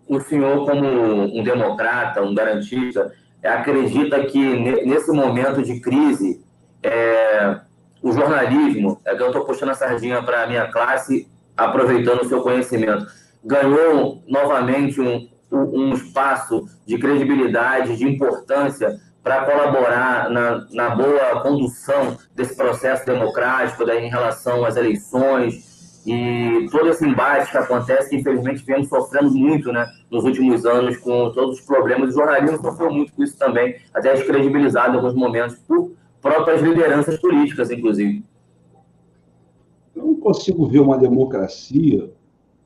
O senhor, como um democrata, um garantista, acredita que nesse momento de crise, o jornalismo, que eu estou puxando a sardinha para a minha classe, aproveitando o seu conhecimento, ganhou novamente um espaço de credibilidade, de importância para colaborar na boa condução desse processo democrático em relação às eleições, e todo esse embate que acontece, que infelizmente viemos sofrendo muito, né, nos últimos anos com todos os problemas. O jornalismo sofreu muito com isso também, até descredibilizado em alguns momentos por próprias lideranças políticas, inclusive. Eu não consigo ver uma democracia,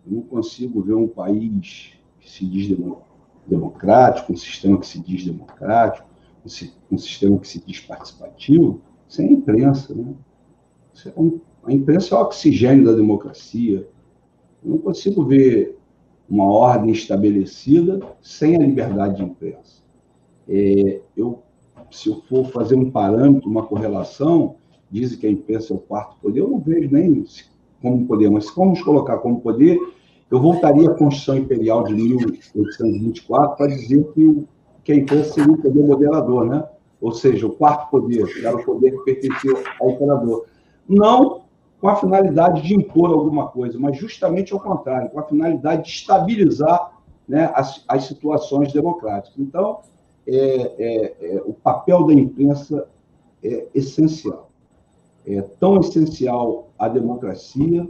eu não consigo ver um país que se diz democrático, um sistema que se diz democrático, um sistema que se diz participativo, sem imprensa, né? A imprensa é o oxigênio da democracia. Eu não consigo ver uma ordem estabelecida sem a liberdade de imprensa. Se eu for fazer um parâmetro, uma correlação, dizem que a imprensa é o quarto poder, eu não vejo nem como poder, mas se vamos colocar como poder, eu voltaria à Constituição Imperial de 1824 para dizer que a imprensa seria o poder moderador, né? Ou seja, o quarto poder, era o poder que pertencia ao imperador. Não com a finalidade de impor alguma coisa, mas justamente ao contrário, com a finalidade de estabilizar, né, as situações democráticas. Então, o papel da imprensa é essencial. É tão essencial a democracia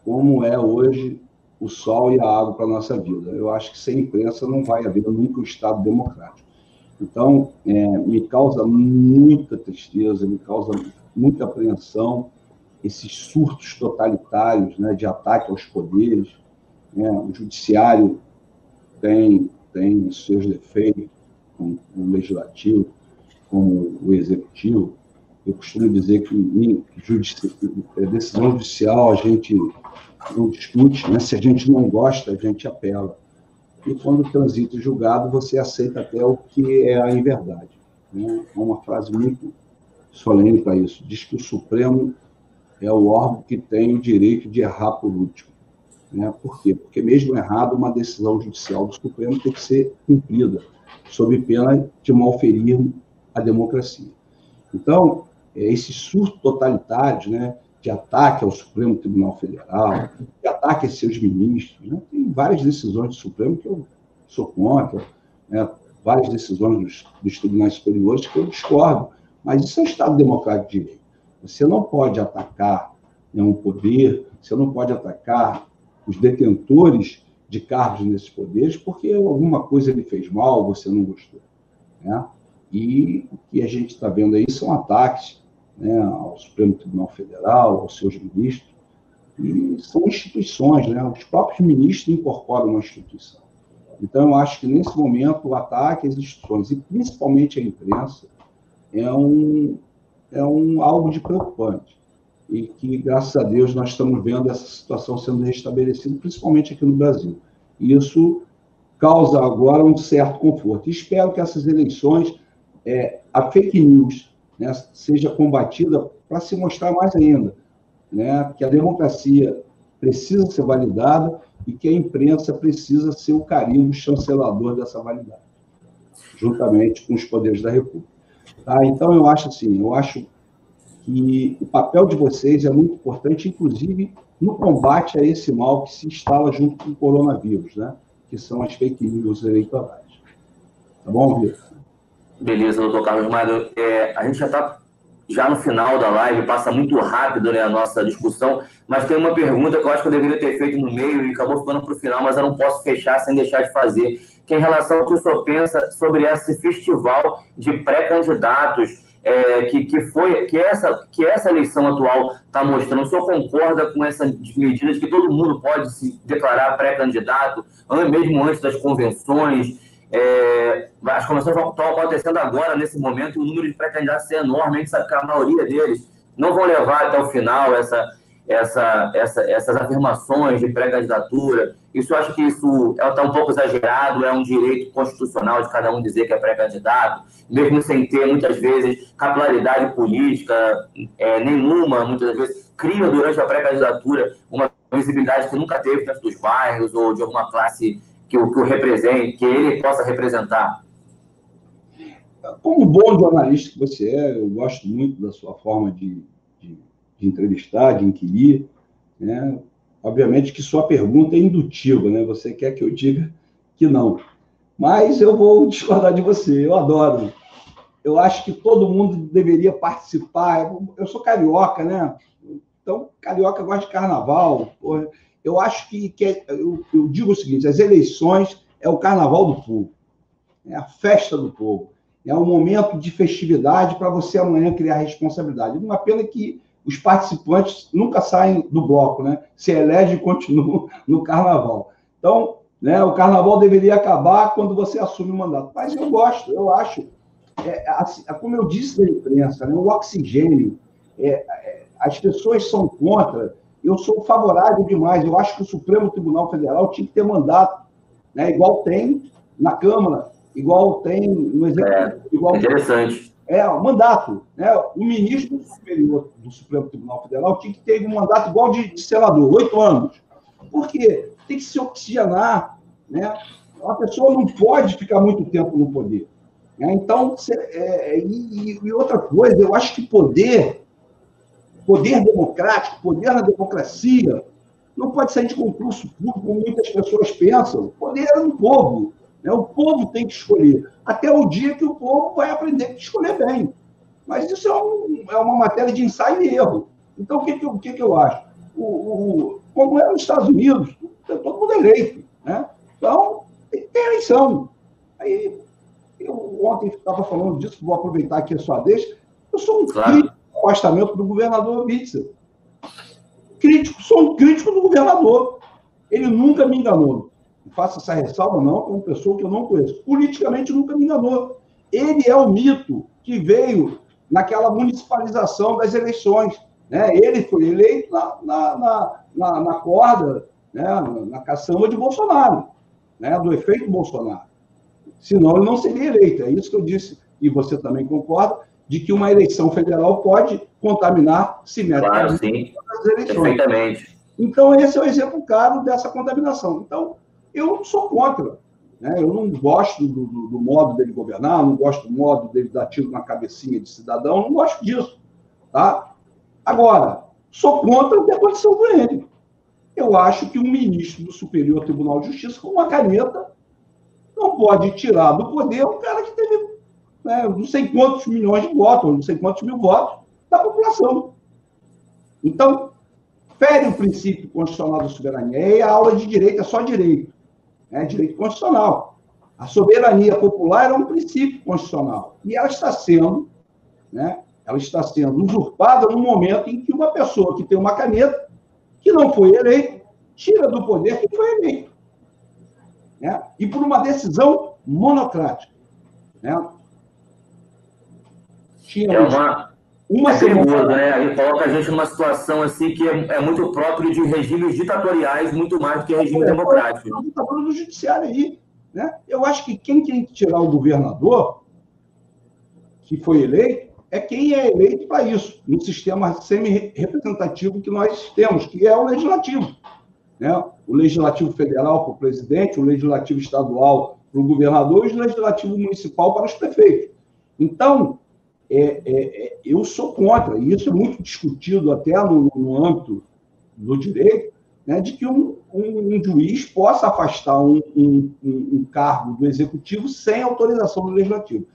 como é hoje o sol e a água para a nossa vida. Eu acho que sem imprensa não vai haver nunca um Estado democrático. Então, me causa muita tristeza, me causa muita apreensão esses surtos totalitários, né, de ataque aos poderes. Né? O judiciário tem seus defeitos, como o legislativo, como o executivo. Eu costumo dizer que decisão judicial a gente não discute, né? Se a gente não gosta, a gente apela. e quando transita em julgado, você aceita até o que é a inverdade. Né? É uma frase muito solene para isso. Diz que o Supremo é o órgão que tem o direito de errar por último. Né? Por quê? Porque mesmo errado, uma decisão judicial do Supremo tem que ser cumprida, sob pena de malferir a democracia. Então, esses surtos totalitários, né, de ataque ao Supremo Tribunal Federal, de ataque a seus ministros, né, tem várias decisões do Supremo que eu sou contra, né, várias decisões dos tribunais superiores que eu discordo, mas isso é um Estado democrático de direito. Você não pode atacar, né, um poder, você não pode atacar os detentores de cargos nesses poderes porque alguma coisa ele fez mal, você não gostou. Né? E o que a gente está vendo aí são ataques, né, ao Supremo Tribunal Federal, aos seus ministros, e são instituições, né? Os próprios ministros incorporam uma instituição. Então, eu acho que, nesse momento, o ataque às instituições, e principalmente à imprensa, é algo de preocupante. E que, graças a Deus, nós estamos vendo essa situação sendo restabelecida, principalmente aqui no Brasil. E isso causa agora um certo conforto. E espero que essas eleições, a fake news, né, seja combatida para se mostrar mais ainda, né, que a democracia precisa ser validada e que a imprensa precisa ser o carimbo chancelador dessa validade, juntamente com os poderes da República. Tá? Então, eu acho que o papel de vocês é muito importante, inclusive no combate a esse mal que se instala junto com o coronavírus, né, que são as fake news eleitorais. Tá bom, Vitor? Beleza, doutor Carlos Magno. A gente já está no final da live, passa muito rápido, né, a nossa discussão, mas tem uma pergunta que eu acho que eu deveria ter feito no meio e acabou ficando para o final, mas eu não posso fechar sem deixar de fazer, que é em relação ao que o senhor pensa sobre esse festival de pré-candidatos que essa eleição atual está mostrando. O senhor concorda com essa medida de que todo mundo pode se declarar pré-candidato, mesmo antes das convenções? As convenções estão acontecendo agora, nesse momento, e o número de pré-candidatos é enorme. A gente sabe que a maioria deles não vão levar até o final essas afirmações de pré-candidatura. Isso, eu acho que isso está um pouco exagerado, é um direito constitucional de cada um dizer que é pré-candidato, mesmo sem ter, muitas vezes, capilaridade política nenhuma, muitas vezes cria durante a pré-candidatura uma visibilidade que nunca teve dentro dos bairros ou de alguma classe que o represente, que ele possa representar. Como bom jornalista que você eu gosto muito da sua forma de entrevistar, de inquirir, né? Obviamente que sua pergunta é indutiva, né? Você quer que eu diga que não. Mas eu vou discordar de você, eu adoro. Eu acho que todo mundo deveria participar. Eu sou carioca, né? Então, carioca gosta de carnaval. Porra. Eu acho eu digo o seguinte, as eleições é o carnaval do povo, é a festa do povo, é um momento de festividade para você amanhã criar responsabilidade. Uma pena que os participantes nunca saem do bloco, né? Se elegem e continuam no carnaval. Então, né, o carnaval deveria acabar quando você assume o mandato. Mas eu gosto, eu acho, como eu disse da imprensa, né, o oxigênio, as pessoas são contra. Eu sou favorável demais. Eu acho que o Supremo Tribunal Federal tinha que ter mandato, né? Igual tem na Câmara, igual tem no Executivo. Interessante. Mandato. Né? O ministro superior do Supremo Tribunal Federal tinha que ter um mandato igual de senador, 8 anos. Por quê? Tem que se oxigenar. Né? Uma pessoa não pode ficar muito tempo no poder. Né? Então, e outra coisa, eu acho que poder democrático, poder na democracia, não pode sair de concurso público, como muitas pessoas pensam. O poder é do povo. Né? O povo tem que escolher. Até o dia que o povo vai aprender a escolher bem. Mas isso é uma matéria de ensaio e erro. Então, o que eu acho? Como é nos Estados Unidos, todo mundo é eleito. Né? Então, tem eleição. Aí, eu ontem estava falando disso, vou aproveitar aqui a sua deixa. Eu sou um crítico do afastamento do governador Witzel. Sou um crítico do governador. Ele nunca me enganou. Faço essa ressalva, não, como pessoa que eu não conheço. Politicamente, nunca me enganou. Ele é o mito que veio naquela municipalização das eleições. Né? Ele foi eleito na corda, né? Na caçamba de Bolsonaro. né, do efeito Bolsonaro. Senão ele não seria eleito. É isso que eu disse, e você também concorda, de que uma eleição federal pode contaminar simetricamente as eleições. Perfeitamente. Então, esse é o exemplo claro dessa contaminação. Então, eu sou contra. Né? Eu não gosto do modo dele governar, não gosto do modo dele dar tiro na cabecinha de cidadão, não gosto disso. Tá? Agora, sou contra o que aconteceu com ele. Eu acho que um ministro do Superior Tribunal de Justiça, com uma caneta, não pode tirar do poder um cara que teve, né, não sei quantos milhões de votos, não sei quantos mil votos da população. Então, fere o princípio constitucional da soberania. E a aula de direito é só direito. É direito constitucional. A soberania popular é um princípio constitucional. E ela está sendo, né, usurpada no momento em que uma pessoa que tem uma caneta, que não foi eleito, tira do poder quem foi eleito. Né? E por uma decisão monocrática. Né? É perigoso, né? E coloca a gente numa situação assim que é muito próprio de regimes ditatoriais, muito mais do que regime democrático. A ditadura do judiciário aí. Né? Eu acho que quem tem que tirar o governador, que foi eleito, é quem é eleito para isso, no sistema semi-representativo que nós temos, que é o legislativo. Né? O legislativo federal para o presidente, o legislativo estadual para o governador e o legislativo municipal para os prefeitos. Então, eu sou contra, e isso é muito discutido até no âmbito do direito, né, de que um juiz possa afastar um cargo do executivo sem autorização do legislativo.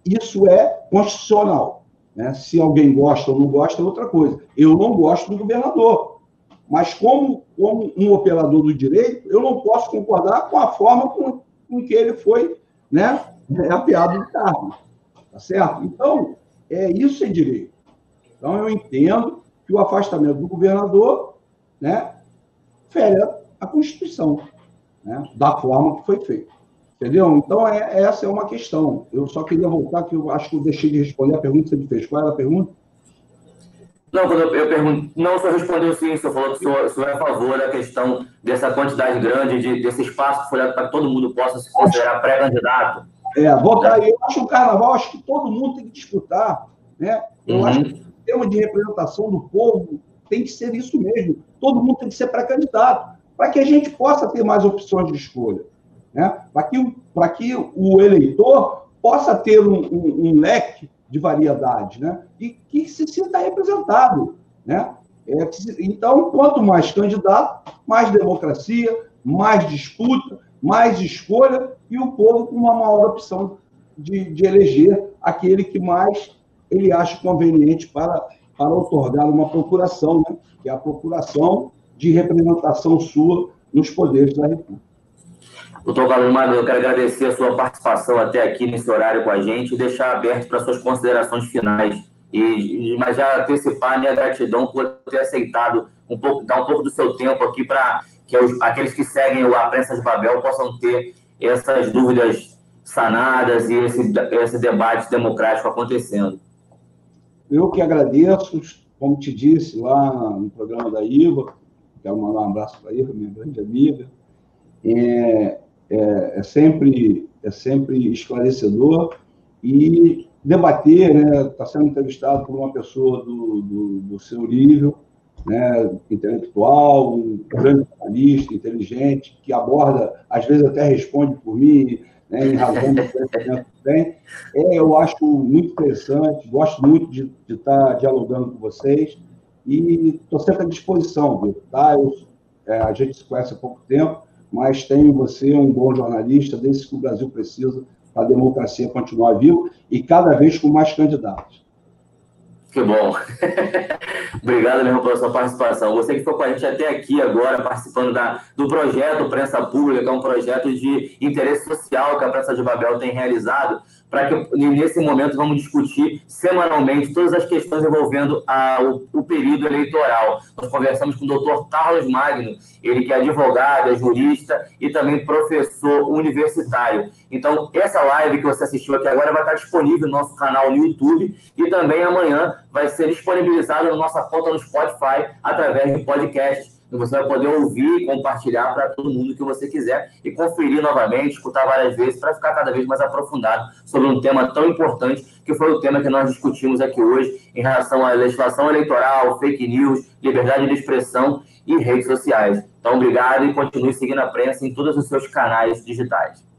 Isso é constitucional. Né? Se alguém gosta ou não gosta, é outra coisa. Eu não gosto do governador, mas como um operador do direito, eu não posso concordar com a forma com que ele foi, né, apeado do cargo. Tá certo? Então, isso é direito. Então, eu entendo que o afastamento do governador, né, fere a Constituição, né, da forma que foi feito. Entendeu? Então, essa é uma questão. Eu só queria voltar, que eu acho que eu deixei de responder a pergunta que você me fez. Qual era a pergunta? Não, quando eu pergunto... Não, o senhor respondeu sim. O senhor falou que o senhor é a favor da questão dessa quantidade grande, desse espaço que foi dado para que todo mundo possa se considerar pré-candidato. Voltar aí. Eu acho que o carnaval, acho que todo mundo tem que disputar. Né? Eu acho que o sistema de representação do povo tem que ser isso mesmo. Todo mundo tem que ser pré-candidato, para que a gente possa ter mais opções de escolha. Né? Para que o eleitor possa ter um leque de variedade, né? E que se sinta representado. Né? Então, quanto mais candidato, mais democracia, mais disputa, mais escolha, e o povo com uma maior opção de eleger aquele que mais ele acha conveniente para otorgar uma procuração, né? Que é a procuração de representação sua nos poderes da República. Doutor Valdemar, eu quero agradecer a sua participação até aqui nesse horário com a gente e deixar aberto para suas considerações finais. Mas já antecipar a minha gratidão por ter aceitado dar um pouco do seu tempo aqui para que aqueles que seguem a Prensa de Babel possam ter essas dúvidas sanadas e esse debate democrático acontecendo. Eu que agradeço, como te disse lá no programa da Iva, quero mandar um abraço para a Iva, minha grande amiga. É sempre esclarecedor, e debater, né, está sendo entrevistado por uma pessoa do seu nível, né, intelectual, um grande jornalista, inteligente, que aborda, às vezes até responde por mim, né, em razão do conhecimento que tem. Eu acho muito interessante, gosto muito de estar dialogando com vocês, e estou sempre à disposição, Vitor, tá? A gente se conhece há pouco tempo, mas tem em você um bom jornalista, desse que o Brasil precisa para a democracia continuar viva e cada vez com mais candidatos. Que bom. Obrigado mesmo pela sua participação. Você que ficou com a gente até aqui agora, participando do projeto Prensa Pública, que é um projeto de interesse social que a Prensa de Babel tem realizado, para que nesse momento vamos discutir semanalmente todas as questões envolvendo o período eleitoral. Nós conversamos com o doutor Carlos Magno, ele que é advogado, é jurista e também professor universitário. Então, essa live que você assistiu aqui agora vai estar disponível no nosso canal no YouTube e também amanhã vai ser disponibilizada na nossa conta no Spotify através de podcast. e você vai poder ouvir e compartilhar para todo mundo que você quiser e conferir novamente, escutar várias vezes para ficar cada vez mais aprofundado sobre um tema tão importante que foi o tema que nós discutimos aqui hoje em relação à legislação eleitoral, fake news, liberdade de expressão e redes sociais. Então, obrigado e continue seguindo a prensa em todos os seus canais digitais.